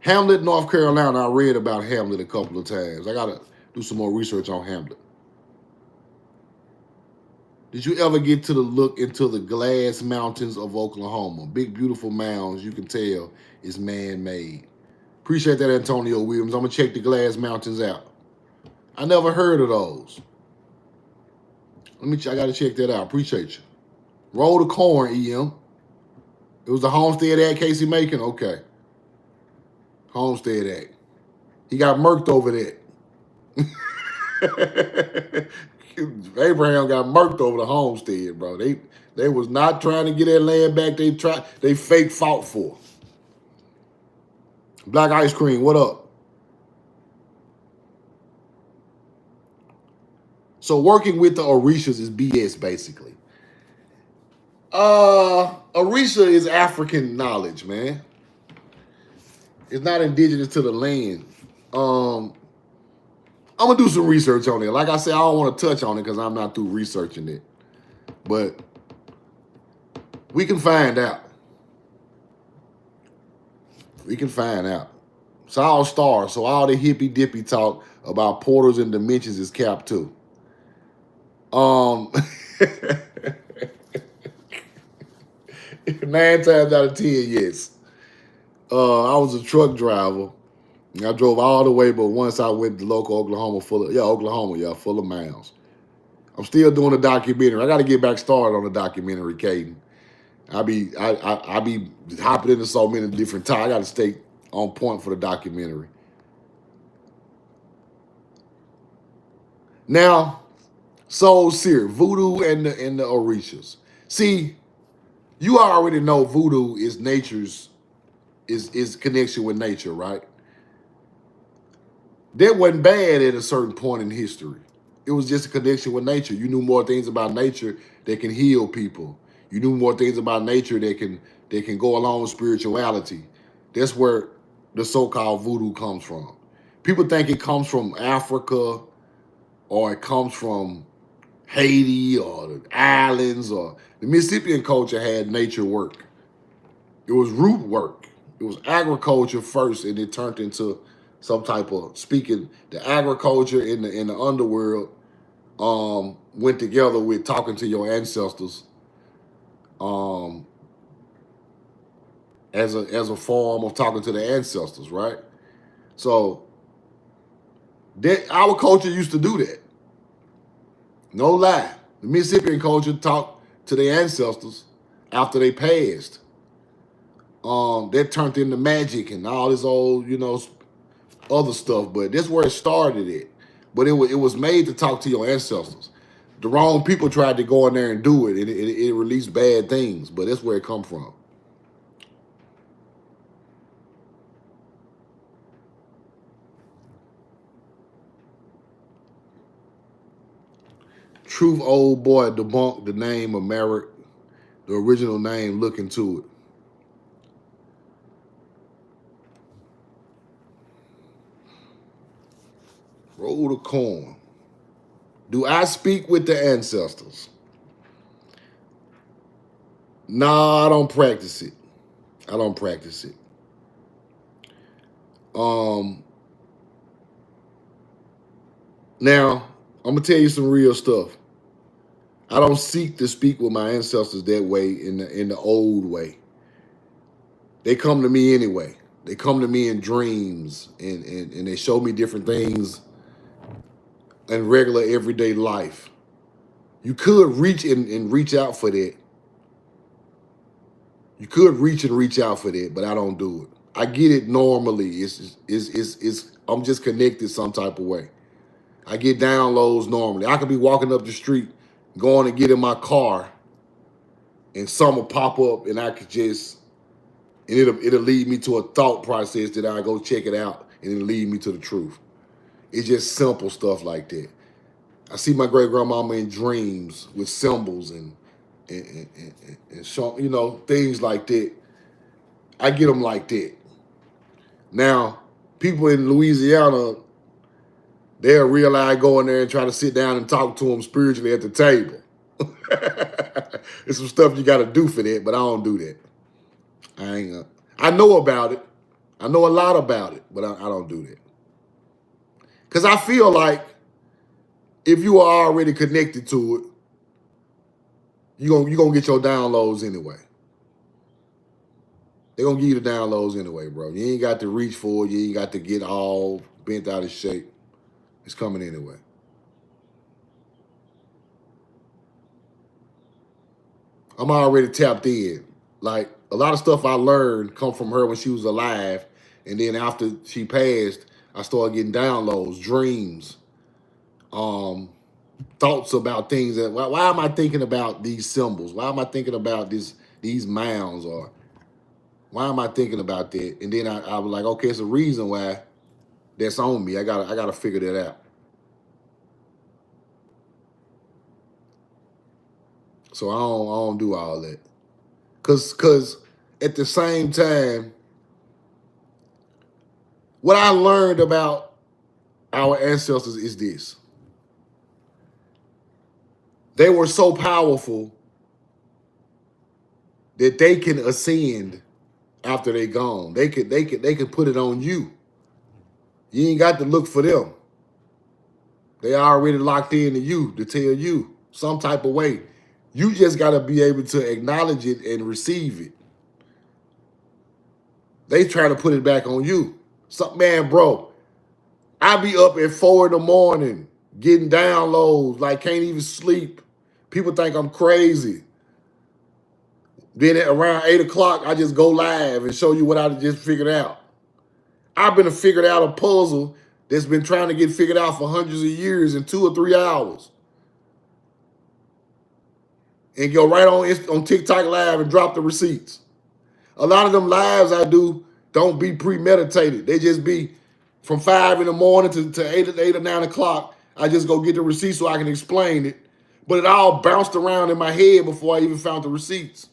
Hamlet, North Carolina. I read about Hamlet a couple of times. I got to do some more research on Hamlet. Did you ever get to the look into the glass mountains of Oklahoma? Big, beautiful mounds. You can tell it's man-made. Appreciate that, Antonio Williams. I'm going to check the glass mountains out. I never heard of those. I got to check that out. Appreciate you. Roll the corn, EM. It was the Homestead Act Casey Macon? Okay. Homestead Act. He got murked over that. Abraham got murked over the homestead, bro. They was not trying to get that land back. They fake fought for. Black Ice Cream, what up? So working with the Orishas is BS, basically. Orisha is African knowledge, man. It's not indigenous to the land. I'm gonna do some research on it. Like I said, I don't want to touch on it because I'm not through researching it. But we can find out. We can find out. It's all stars, so all the hippy dippy talk about portals and dimensions is capped too. 9 times out of 10, yes. I was a truck driver. I drove all the way, but once I went to local Oklahoma full of mounds. I'm still doing a documentary. I got to get back started on the documentary, Caden. I be hopping into so many different times. I got to stay on point for the documentary. Now, Soul Seer, voodoo and the Orishas. See, you already know voodoo is nature's is connection with nature, right? That wasn't bad at a certain point in history. It was just a connection with nature. You knew more things about nature that can heal people. You knew more things about nature that can go along with spirituality. That's where the so-called voodoo comes from. People think it comes from Africa or it comes from Haiti or the islands, or the Mississippian culture had nature work. It was root work. It was agriculture first, and it turned into some type of speaking. The agriculture in the underworld went together with talking to your ancestors as a form of talking to the ancestors, right? So our culture used to do that. No lie. The Mississippian culture talked to their ancestors after they passed. That turned into magic and all this old, other stuff. But that's where it started at. But it was made to talk to your ancestors. The wrong people tried to go in there and do it, and it released bad things. But that's where it come from. Truth Old Boy debunked the name of Merrick, the original name. Look into it. Roll the corn. Do I speak with the ancestors? No, I don't practice it. I don't practice it. Now, I'm gonna tell you some real stuff. I don't seek to speak with my ancestors that way in the old way. They come to me anyway. They come to me in dreams and they show me different things in regular everyday life. You could reach and reach out for that. You could reach and reach out for that, but I don't do it. I get it normally. It's I'm just connected some type of way. I get downloads normally. I could be walking up the street, going to get in my car, and something will pop up, and I could just, and it'll lead me to a thought process that I go check it out, and it'll lead me to the truth. It's just simple stuff like that. I see my great grandmama in dreams with symbols and show, things like that. I get them like that. Now, people in Louisiana, they'll realize go in there and try to sit down and talk to them spiritually at the table. There's some stuff you got to do for that, but I don't do that. I know about it. I know a lot about it, but I don't do that. Because I feel like if you are already connected to it, you're gonna get your downloads anyway. They're gonna give you the downloads anyway, bro. You ain't got to reach for it. You ain't got to get all bent out of shape. It's coming anyway. I'm already tapped in. Like, a lot of stuff I learned come from her when she was alive. And then after she passed, I started getting downloads, dreams, thoughts about things. That why am I thinking about these symbols? Why am I thinking about these mounds? Or why am I thinking about that? And then I was like, okay, it's a reason why that's on me. I gotta figure that out. So I don't do all that. Cause at the same time, what I learned about our ancestors is this. They were so powerful that they can ascend after they gone. They could put it on you. You ain't got to look for them. They already locked into you to tell you some type of way. You just got to be able to acknowledge it and receive it. They try to put it back on you. Man, bro, I be up at 4 in the morning getting downloads, like can't even sleep. People think I'm crazy. Then at around 8 o'clock, I just go live and show you what I just figured out. I've been figured out a puzzle that's been trying to get figured out for hundreds of years in 2 or 3 hours. And go right on TikTok Live and drop the receipts. A lot of them lives I do don't be premeditated. They just be from 5 in the morning to 8 or 9 o'clock. I just go get the receipts so I can explain it. But it all bounced around in my head before I even found the receipts.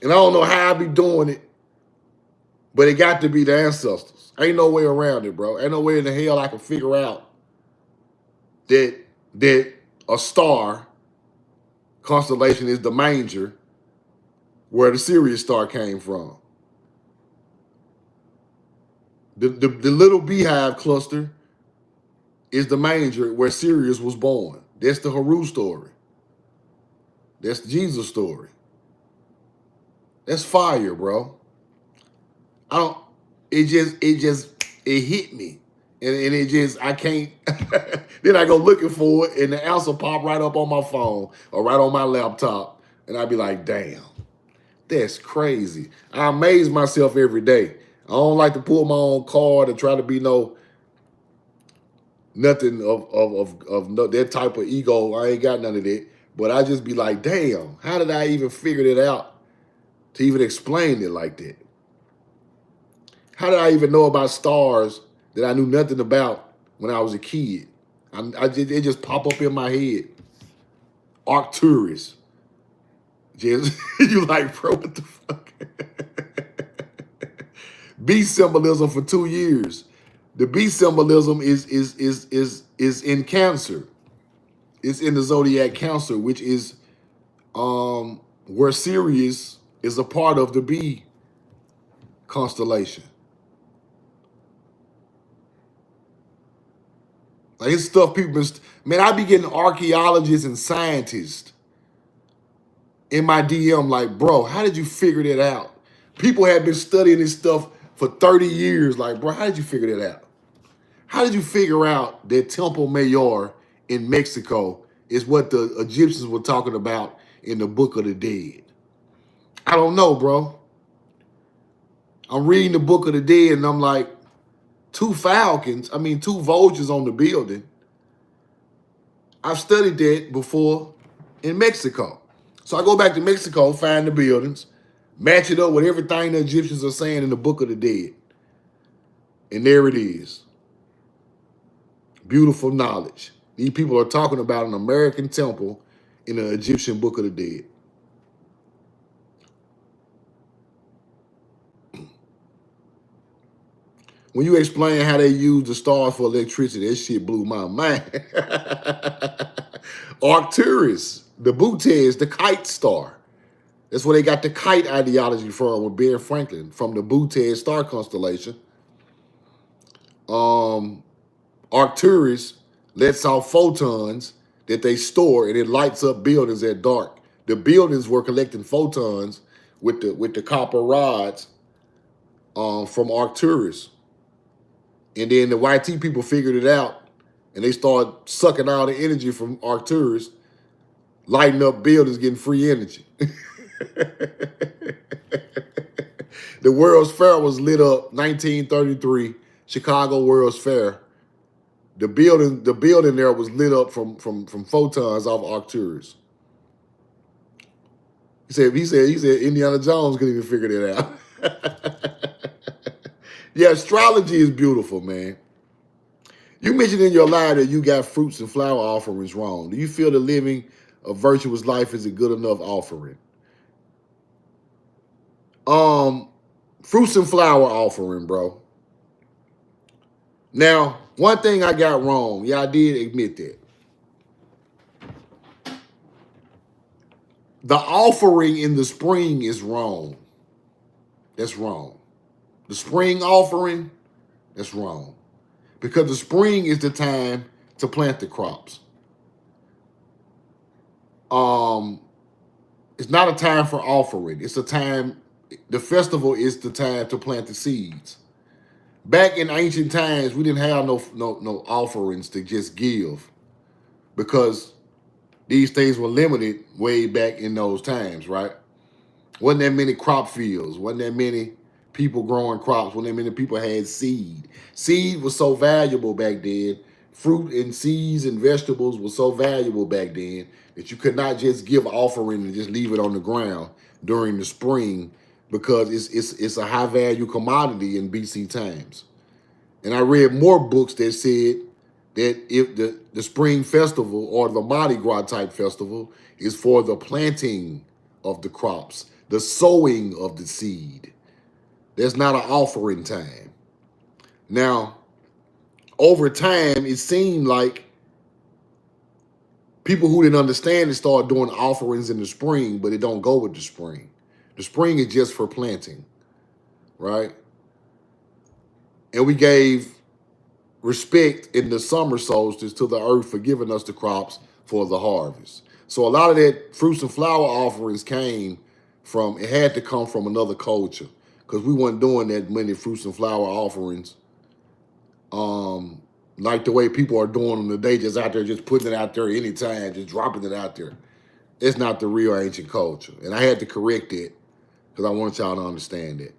And I don't know how I be doing it, but it got to be the ancestors. Ain't no way around it, bro. Ain't no way in the hell I can figure out that a star constellation is the manger where the Sirius star came from. The little beehive cluster is the manger where Sirius was born. That's the Haru story. That's Jesus' story. That's fire, bro. It hit me. And it just, I can't, then I go looking for it and the answer pop right up on my phone or right on my laptop. And I'd be like, damn, that's crazy. I amaze myself every day. I don't like to pull my own card and try to be nothing of that type of ego. I ain't got none of that. But I just be like, damn, how did I even figure it out to even explain it like that? How did I even know about stars that I knew nothing about when I was a kid? It just pop up in my head. Arcturus. Just, you like, bro, what the fuck? Beast symbolism for 2 years. The beast symbolism is in Cancer. It's in the zodiac Cancer, which is where Sirius is a part of the bee constellation. Like, it's stuff people been, man, I be getting archaeologists and scientists in my DM like, bro, how did you figure that out? People have been studying this stuff for 30 years. Like, bro, how did you figure that out? How did you figure out that Temple Mayor in Mexico is what the Egyptians were talking about in the Book of the Dead? I don't know, bro. I'm reading the Book of the Dead and I'm like, two vultures on the building. I've studied that before in Mexico. So I go back to Mexico, find the buildings, match it up with everything the Egyptians are saying in the Book of the Dead. And there it is. Beautiful knowledge. These people are talking about an American temple in an Egyptian Book of the Dead. When you explain how they use the stars for electricity, that shit blew my mind. Arcturus, the Butes, the kite star. That's where they got the kite ideology from with Ben Franklin, from the Butes star constellation. Arcturus lets off photons that they store, and it lights up buildings at dark. The buildings were collecting photons with the copper rods from Arcturus. And then the YT people figured it out, and they started sucking all the energy from Arcturus, lighting up buildings, getting free energy. The World's Fair was lit up 1933, Chicago World's Fair. The building there was lit up from photons off Arcturus. He said Indiana Jones couldn't even figure that out. Yeah, astrology is beautiful, man. You mentioned in your lie that you got fruits and flower offerings wrong. Do you feel that living a virtuous life is a good enough offering? Fruits and flower offering, bro. Now, one thing I got wrong. Yeah, I did admit that. The offering in the spring is wrong. That's wrong. The spring offering, that's wrong. Because the spring is the time to plant the crops. It's not a time for offering. It's a time, the festival is the time to plant the seeds. Back in ancient times, we didn't have no offerings to just give, because these things were limited way back in those times, right? Wasn't that many crop fields, wasn't that many people growing crops, wasn't that many people had seed. Seed was so valuable back then. Fruit and seeds and vegetables were so valuable back then that you could not just give offering and just leave it on the ground during the spring, because it's a high value commodity in BC times. And I read more books that said that if the spring festival or the Mardi Gras type festival is for the planting of the crops, the sowing of the seed. There's not an offering time. Now, over time, it seemed like people who didn't understand it started doing offerings in the spring, but it don't go with the spring. The spring is just for planting, right? And we gave respect in the summer solstice to the earth for giving us the crops for the harvest. So a lot of that fruits and flower offerings it had to come from another culture, because we weren't doing that many fruits and flower offerings like the way people are doing them today, just out there, just putting it out there anytime, just dropping it out there. It's not the real ancient culture. And I had to correct it because I want y'all to understand it.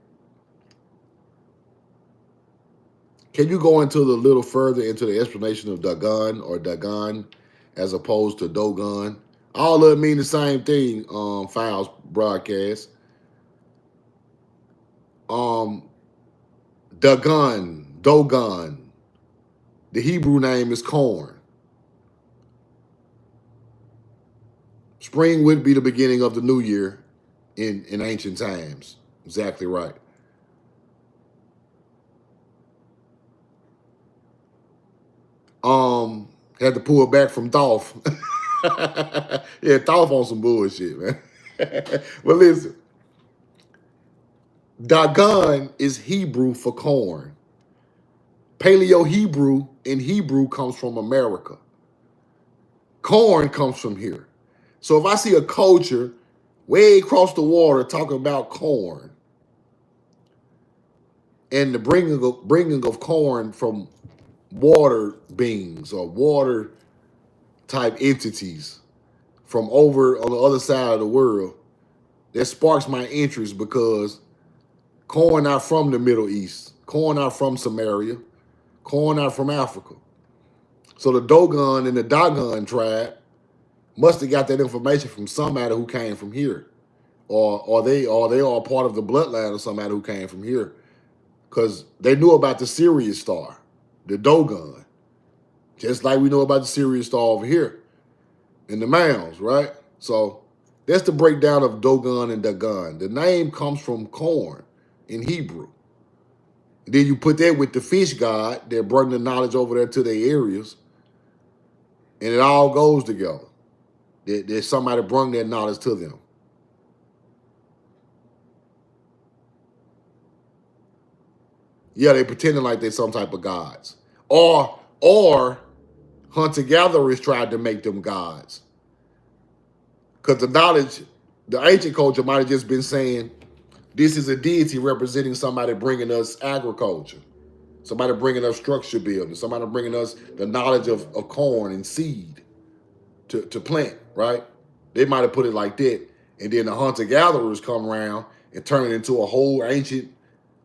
Can you go into a little further into the explanation of Dagon or Dagon as opposed to Dogon? All of it mean the same thing, Files broadcast. Dogon. The Hebrew name is corn. Spring would be the beginning of the new year in ancient times. Exactly right. Had to pull back from Dolph. Yeah, Dolph on some bullshit, man. Well, listen. Dagon is Hebrew for corn. Paleo-Hebrew in Hebrew comes from America. Corn comes from here. So if I see a culture way across the water talking about corn and the bringing of corn from water beings or water type entities from over on the other side of the world, that sparks my interest because corn not from the Middle East, corn not from Samaria, corn not from Africa. So the Dogon and the Dagon tribe must have got that information from somebody who came from here, or they are part of the bloodline of somebody who came from here, because they knew about the Sirius star, the Dogon, just like we know about the Sirius star over here in the mounds, right? So that's the breakdown of Dogon and Dagon. The name comes from corn in Hebrew. And then you put that with the fish god that brought the knowledge over there to their areas, and it all goes together. That somebody brought that knowledge to them. Yeah, they pretending like they're some type of gods. Or hunter-gatherers tried to make them gods. Because the knowledge, the ancient culture might have just been saying, this is a deity representing somebody bringing us agriculture, somebody bringing us structure building, somebody bringing us the knowledge of corn and seed to plant, right? They might have put it like that. And then the hunter-gatherers come around and turn it into a whole ancient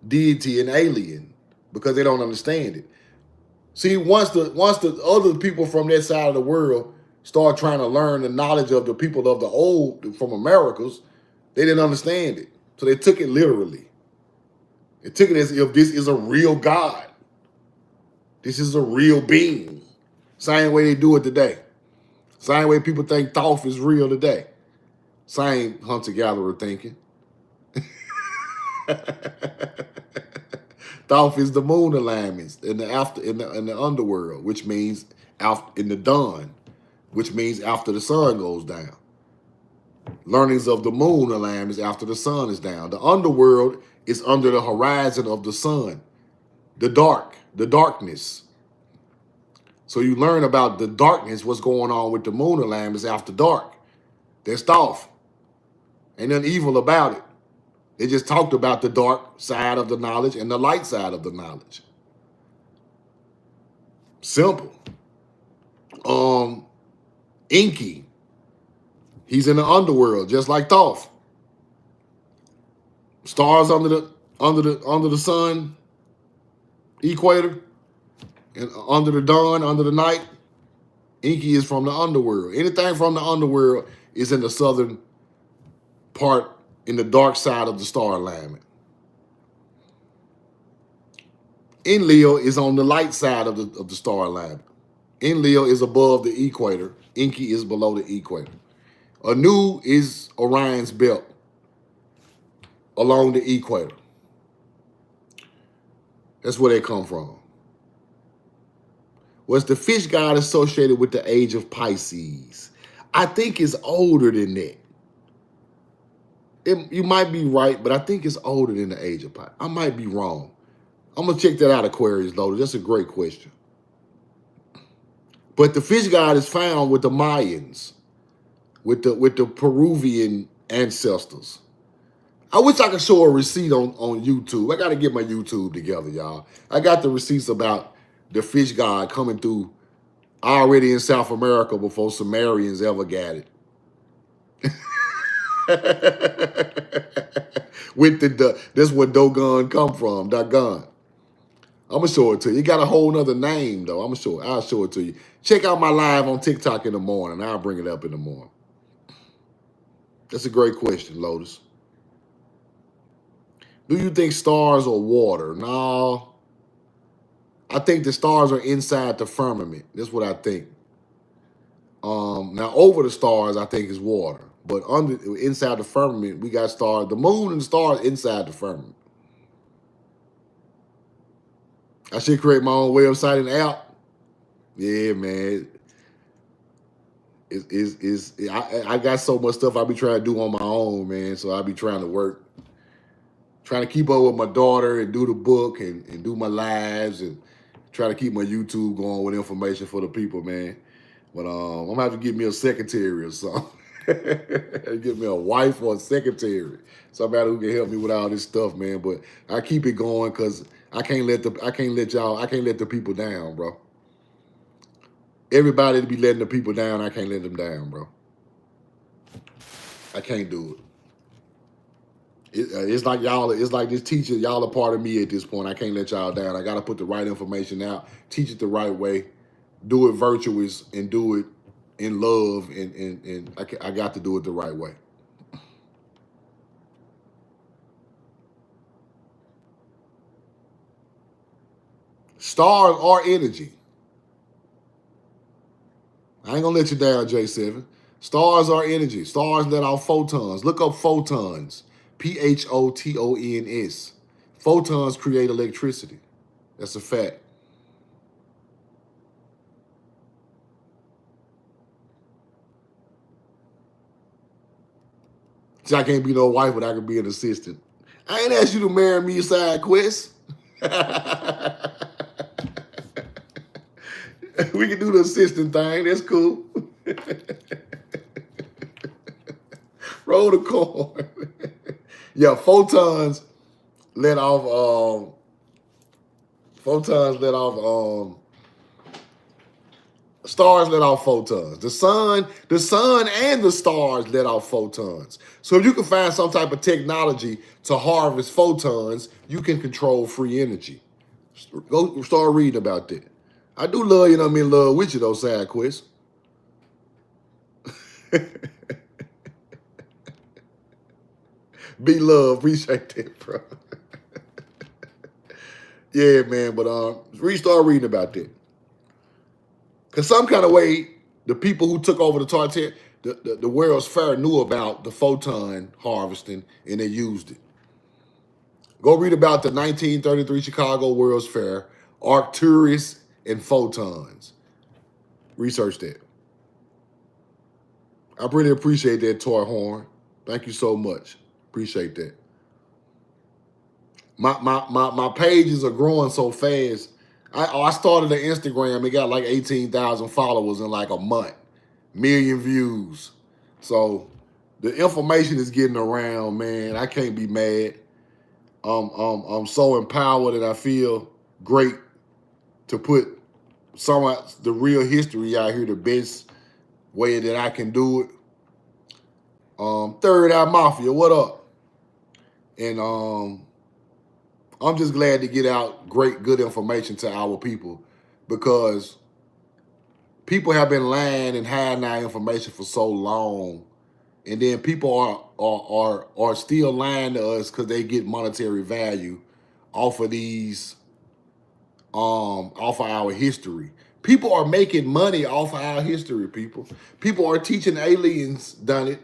deity and alien because they don't understand it. See, once the other people from that side of the world start trying to learn the knowledge of the people of the old from Americas, they didn't understand it. So they took it literally. They took it as if this is a real God. This is a real being. Same way they do it today. Same way people think Thoth is real today. Same hunter-gatherer thinking. Thoth is the moon alignments in the underworld, which means in the dawn, which means after the sun goes down. Learnings of the moon alignments after the sun is down. The underworld is under the horizon of the sun, the darkness. So you learn about the darkness, what's going on with the moon alignments after dark. That's Thoth. Ain't nothing evil about it. They just talked about the dark side of the knowledge and the light side of the knowledge. Simple. Enki. He's in the underworld, just like Thoth. Stars under the sun equator, and under the dawn, under the night. Enki is from the underworld. Anything from the underworld is in the southern part, in the dark side of the star alignment. Enlil is on the light side of the star alignment. Enlil is above the equator. Enki is below the equator. Anu is Orion's belt along the equator. That's where they come from. Was the fish god associated with the age of Pisces? I think it's older than that. You might be right, but I think it's older than the age of Pisces. I might be wrong. I'm going to check that out, Aquarius, though. That's a great question. But the fish god is found with the Mayans, with the Peruvian ancestors. I wish I could show a receipt on YouTube. I got to get my YouTube together, y'all. I got the receipts about the fish god coming through already in South America before Sumerians ever got it. With that's where Dogon come from, Dagon. I'm gonna show it to you. It got a whole nother name though. I'll show it to you. Check out my live on TikTok in the morning. I'll bring it up in the morning. That's a great question, Lotus. Do you think stars are water? No. I think the stars are inside the firmament. That's what I think. Now over the stars, I think is water. But inside the firmament, we got stars. The moon and the stars inside the firmament. I should create my own website and app. Yeah, man. I got so much stuff I be trying to do on my own, man. So I be trying to work. Trying to keep up with my daughter and do the book and do my lives and try to keep my YouTube going with information for the people, man. But I'm gonna have to get me a secretary or something. Get me a wife or a secretary, somebody who can help me with all this stuff, man. But I keep it going because I can't let the people down, bro. Everybody to be letting the people down, I can't let them down, bro. I can't do it. It's like y'all. It's like this teacher. Y'all are part of me at this point. I can't let y'all down. I got to put the right information out, teach it the right way, do it virtuous, and do it in love. And I got to do it the right way. Stars are energy. I ain't gonna let you down, J7. Stars are energy. Stars let off photons. Look up photons. Photons. Photons create electricity. That's a fact. See, I can't be no wife, but I can be an assistant. I ain't asked you to marry me, side quest. We can do the assistant thing. That's cool. Roll the coin. Yeah, photons let off. Stars let off photons. The sun and the stars let off photons. So if you can find some type of technology to harvest photons, you can control free energy. Go start reading about that. I do love, I'm in love with you though, side quest. Be love, appreciate that, bro. Yeah, man, but start reading about that. Because some kind of way, the people who took over the Tartaria, the World's Fair knew about the photon harvesting and they used it. Go read about the 1933 Chicago World's Fair, Arcturus and photons. Research that. I really appreciate that, Toy Horn. Thank you so much. Appreciate that. My pages are growing so fast. I started an Instagram. It got like 18,000 followers in like a month. Million views. So the information is getting around, man. I can't be mad. I'm so empowered and I feel great to put some of the real history out here the best way that I can do it. Third Eye Mafia, what up? And I'm just glad to get out good information to our people because people have been lying and hiding our information for so long. And then people are still lying to us because they get monetary value off of these, off of our history. People are making money off of our history, people. People are teaching aliens done it,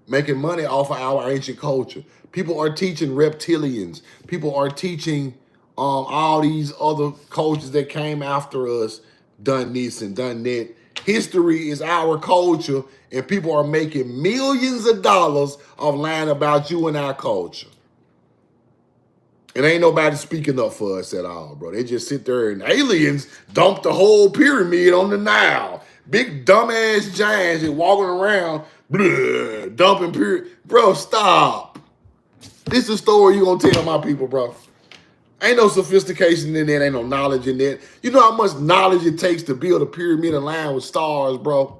making money off of our ancient culture. People are teaching reptilians. People are teaching all these other cultures that came after us done this and done that. History is our culture, and people are making millions of dollars of lying about you and our culture. And ain't nobody speaking up for us at all, bro. They just sit there and aliens dump the whole pyramid on the Nile. Big dumbass giants just walking around, blah, dumping pyramid. Bro, stop. This is a story you gonna tell my people, bro. Ain't no sophistication in that, ain't no knowledge in that. You know how much knowledge it takes to build a pyramid in line with stars, bro?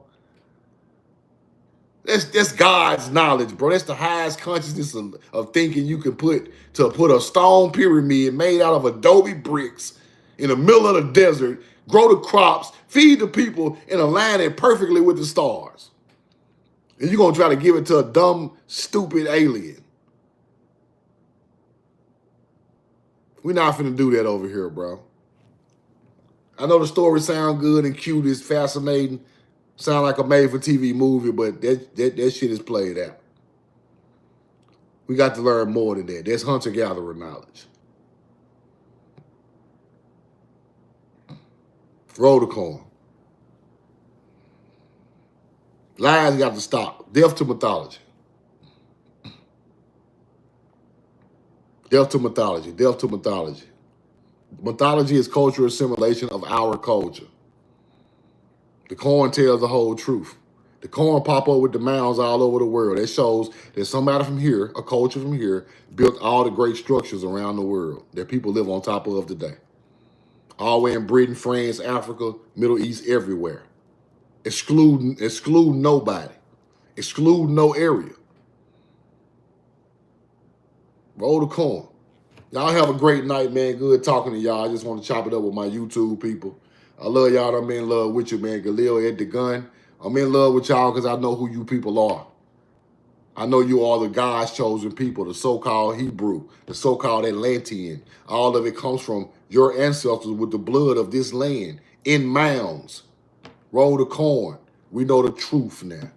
That's God's knowledge, bro. That's the highest consciousness of thinking you can put a stone pyramid made out of adobe bricks in the middle of the desert, grow the crops, feed the people, and align it perfectly with the stars. And you're going to try to give it to a dumb, stupid alien. We're not finna do that over here, bro. I know the story sound good and cute, it's fascinating, sound like a made-for-TV movie, but that shit is played out. We got to learn more than that. That's hunter-gatherer knowledge. Roll the coin. Lies got to stop. Death to mythology. Death to mythology. Death to mythology. Mythology is cultural assimilation of our culture. The coin tells the whole truth. The corn pop up with the mounds all over the world. That shows that somebody from here, a culture from here, built all the great structures around the world that people live on top of today. All the way in Britain, France, Africa, Middle East, everywhere. Exclude nobody. Exclude no area. Roll the corn. Y'all have a great night, man. Good talking to y'all. I just want to chop it up with my YouTube people. I love y'all. I'm in love with you, man. Galil at the gun. I'm in love with y'all because I know who you people are. I know you are the God's chosen people, the so-called Hebrew, the so-called Atlantean. All of it comes from your ancestors with the blood of this land in mounds. Roll the corn. We know the truth now.